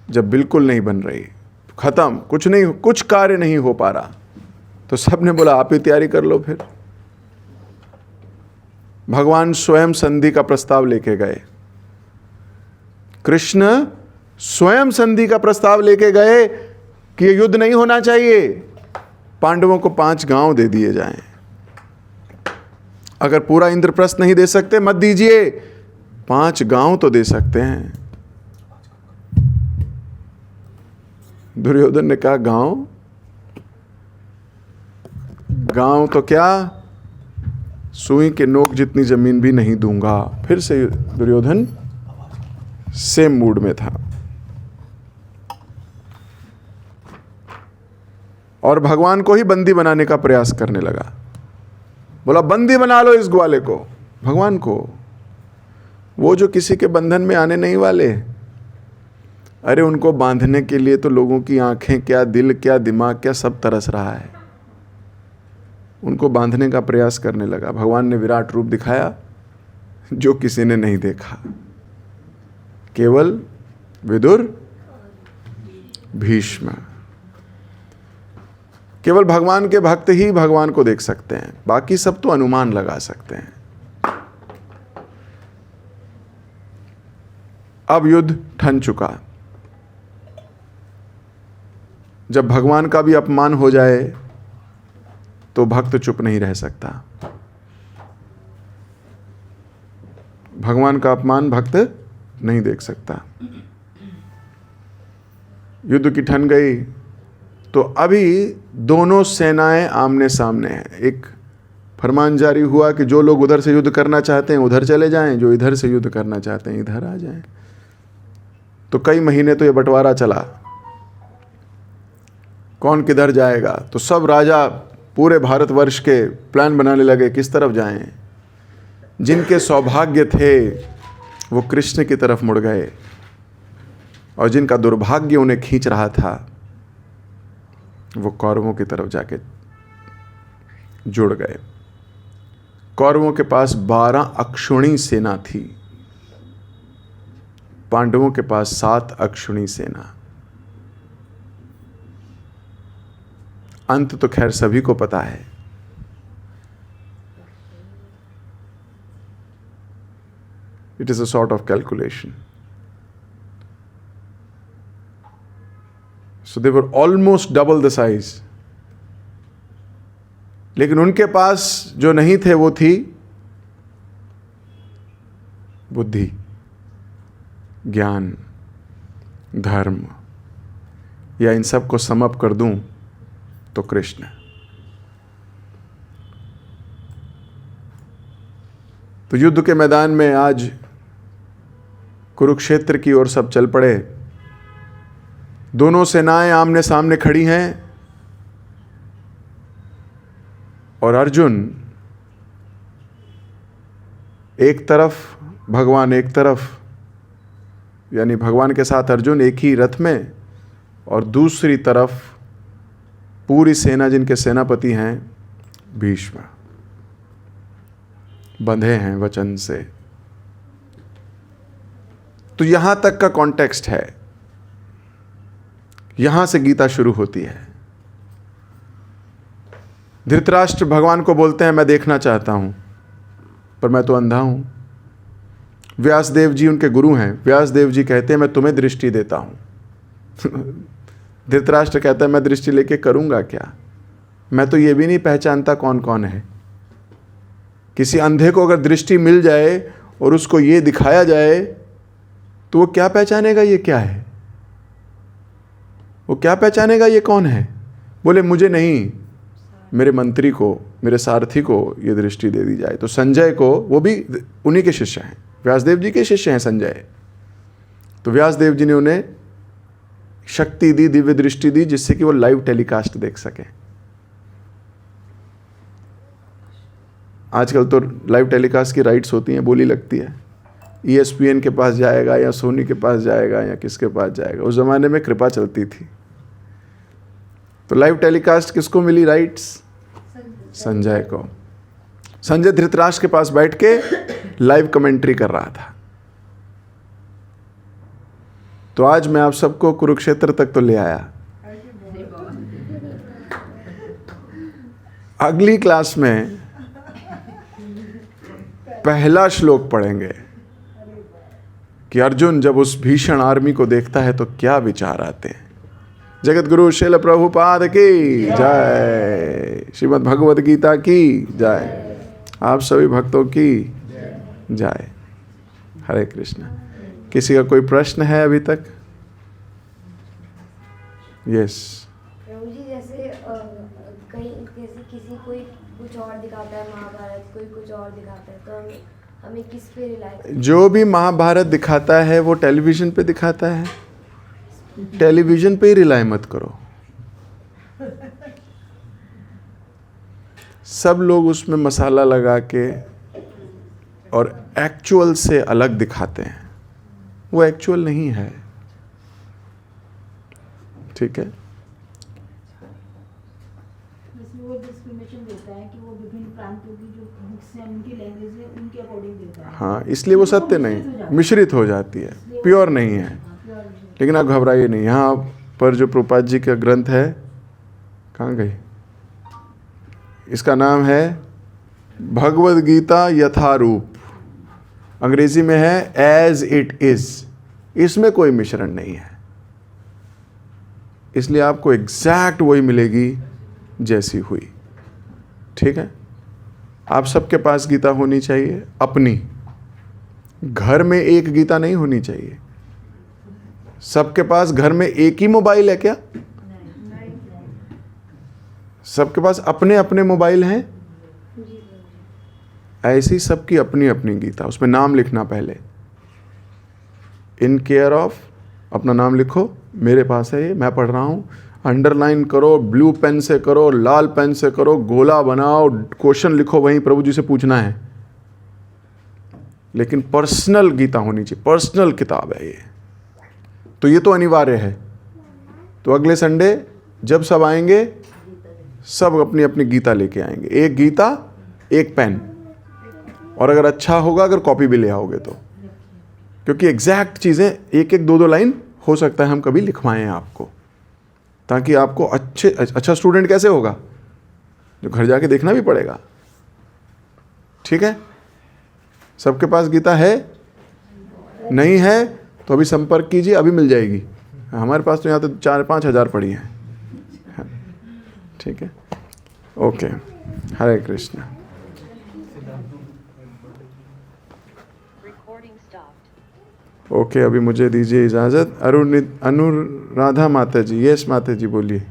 जब बिल्कुल नहीं बन रही, खत्म, कुछ नहीं, कुछ कार्य नहीं हो पा रहा, तो सबने बोला आप ही तैयारी कर लो। फिर भगवान स्वयं संधि का प्रस्ताव लेके गए। कृष्ण स्वयं संधि का प्रस्ताव लेके गए कि ये युद्ध नहीं होना चाहिए, पांडवों को 5 गांव दे दिए जाएं। अगर पूरा इंद्रप्रस्थ नहीं दे सकते मत दीजिए, 5 गांव तो दे सकते हैं। दुर्योधन ने कहा गांव गांव तो क्या, सुई के नोक जितनी जमीन भी नहीं दूंगा। फिर से दुर्योधन सेम मूड में था और भगवान को ही बंदी बनाने का प्रयास करने लगा। बोला बंदी बना लो इस ग्वाले को, भगवान को। वो जो किसी के बंधन में आने नहीं वाले, अरे उनको बांधने के लिए तो लोगों की आंखें क्या, दिल क्या, दिमाग क्या, सब तरस रहा है। उनको बांधने का प्रयास करने लगा। भगवान ने विराट रूप दिखाया जो किसी ने नहीं देखा, केवल विदुर, भीष्म। केवल भगवान के भक्त ही भगवान को देख सकते हैं, बाकी सब तो अनुमान लगा सकते हैं। अब युद्ध ठन चुका। जब भगवान का भी अपमान हो जाए तो भक्त चुप नहीं रह सकता। भगवान का अपमान भक्त नहीं देख सकता। युद्ध की ठन गई तो अभी दोनों सेनाएं आमने सामने हैं। एक फरमान जारी हुआ कि जो लोग उधर से युद्ध करना चाहते हैं उधर चले जाएं, जो इधर से युद्ध करना चाहते हैं इधर आ जाएं। तो कई महीने तो ये बंटवारा चला, कौन किधर जाएगा। तो सब राजा पूरे भारतवर्ष के प्लान बनाने लगे किस तरफ जाएं। जिनके सौभाग्य थे वो कृष्ण की तरफ मुड़ गए, और जिनका दुर्भाग्य उन्हें खींच रहा था वो कौरवों की तरफ जाके जुड़ गए। कौरवों के पास 12 अक्षुणी सेना थी, पांडवों के पास 7 अक्षुणी सेना। अंत तो खैर सभी को पता है। It is a sort of calculation. So they were almost double the size. लेकिन उनके पास जो नहीं थे वो थी बुद्धि, ज्ञान, धर्म। या इन सब को सम अप कर दूं तो कृष्ण। तो युद्ध के मैदान में आज कुरुक्षेत्र की ओर सब चल पड़े। दोनों सेनाएं आमने सामने खड़ी हैं और अर्जुन एक तरफ, भगवान एक तरफ, यानी भगवान के साथ अर्जुन एक ही रथ में, और दूसरी तरफ पूरी सेना जिनके सेनापति हैं भीष्म, बंधे हैं वचन से। तो यहां तक का कॉन्टेक्स्ट है, यहां से गीता शुरू होती है। धृतराष्ट्र भगवान को बोलते हैं मैं देखना चाहता हूं पर मैं तो अंधा हूं। व्यासदेव जी उनके गुरु हैं। व्यासदेव जी कहते हैं मैं तुम्हें दृष्टि देता हूं। धृतराष्ट्र कहता है मैं दृष्टि लेके करूंगा क्या, मैं तो ये भी नहीं पहचानता कौन कौन है। किसी अंधे को अगर दृष्टि मिल जाए और उसको ये दिखाया जाए तो वो क्या पहचानेगा ये क्या है, वो क्या पहचानेगा ये कौन है। बोले मुझे नहीं, मेरे मंत्री को, मेरे सारथी को ये दृष्टि दे दी जाए। तो संजय को, वो भी उन्हीं के शिष्य हैं, व्यासदेव जी के शिष्य हैं संजय। तो व्यासदेव जी ने उन्हें शक्ति दी, दिव्य दृष्टि दी, जिससे कि वो लाइव टेलीकास्ट देख सकें। आजकल तो लाइव टेलीकास्ट की राइट्स होती हैं, बोली लगती है। ESPN के पास जाएगा या सोनी के पास जाएगा या किसके पास जाएगा। उस जमाने में कृपा चलती थी। तो लाइव टेलीकास्ट किसको मिली राइट्स? संजय को। संजय धृतराष्ट्र के पास बैठ के लाइव कमेंट्री कर रहा था। तो आज मैं आप सबको कुरुक्षेत्र तक तो ले आया। अगली क्लास में पहला श्लोक पढ़ेंगे कि अर्जुन जब उस भीषण आर्मी को देखता है तो क्या विचार आते हैं। जगत गुरु श्रील प्रभुपाद की जय, श्रीमद् भगवद गीता की जय, आप सभी भक्तों की जय। हरे कृष्ण। किसी का कोई प्रश्न है अभी तक? यस। प्रभु जी जैसे कहीं जैसे किसी कोई कुछ और दिखाता है महाभारत, कोई कुछ और दिखाता है, तो हमें किस पे रिलाई? जो भी महाभारत दिखाता है वो टेलीविजन पे दिखाता है, टेलीविजन पे ही रिलाई मत करो। सब लोग उसमें मसाला लगा के और एक्चुअल से अलग दिखाते हैं, वो एक्चुअल नहीं है। ठीक है, जैसे वो डिस्क्रिमिनेशन देता है कि वो विभिन्न प्रांतों की जो बुक्स हैं उनकी लैंग्वेज है उनके अकॉर्डिंग देता है। हाँ, इसलिए वो सत्य नहीं, मिश्रित हो जाती है, प्योर नहीं है। लेकिन आप घबराइए नहीं, यहाँ पर जो प्रभुपाद जी का ग्रंथ है, कहाँ गई, इसका नाम है भगवद गीता यथारूप, अंग्रेजी में है एज इट इज। इसमें कोई मिश्रण नहीं है, इसलिए आपको एग्जैक्ट वही मिलेगी जैसी हुई। ठीक है, आप सबके पास गीता होनी चाहिए अपनी, घर में एक गीता नहीं होनी चाहिए। सबके पास घर में एक ही मोबाइल है क्या? सबके पास अपने अपने मोबाइल हैं। ऐसी सबकी अपनी अपनी गीता, उसमें नाम लिखना पहले, इन केयर ऑफ, अपना नाम लिखो, मेरे पास है ये, मैं पढ़ रहा हूँ, अंडरलाइन करो, ब्लू पेन से करो, लाल पेन से करो, गोला बनाओ, क्वेश्चन लिखो, वहीं प्रभु जी से पूछना है। लेकिन पर्सनल गीता होनी चाहिए, पर्सनल किताब है ये, तो ये तो अनिवार्य है। तो अगले संडे जब सब आएंगे, सब अपनी अपनी गीता लेके आएंगे, एक गीता एक पेन, और अगर अच्छा होगा अगर कॉपी भी ले आओगे तो, क्योंकि एग्जैक्ट चीज़ें एक एक दो दो लाइन हो सकता है हम कभी लिखवाएं आपको, ताकि आपको अच्छा स्टूडेंट कैसे होगा, जो घर जाके देखना भी पड़ेगा। ठीक है, सबके पास गीता है? नहीं है तो अभी संपर्क कीजिए, अभी मिल जाएगी। हमारे पास तो यहाँ तो 4-5 हज़ार पड़ी हैं। ठीक है, ओके, हरे कृष्ण। ओके, अभी मुझे दीजिए इजाज़त। अनुराधा माता जी, यस माता जी बोलिए।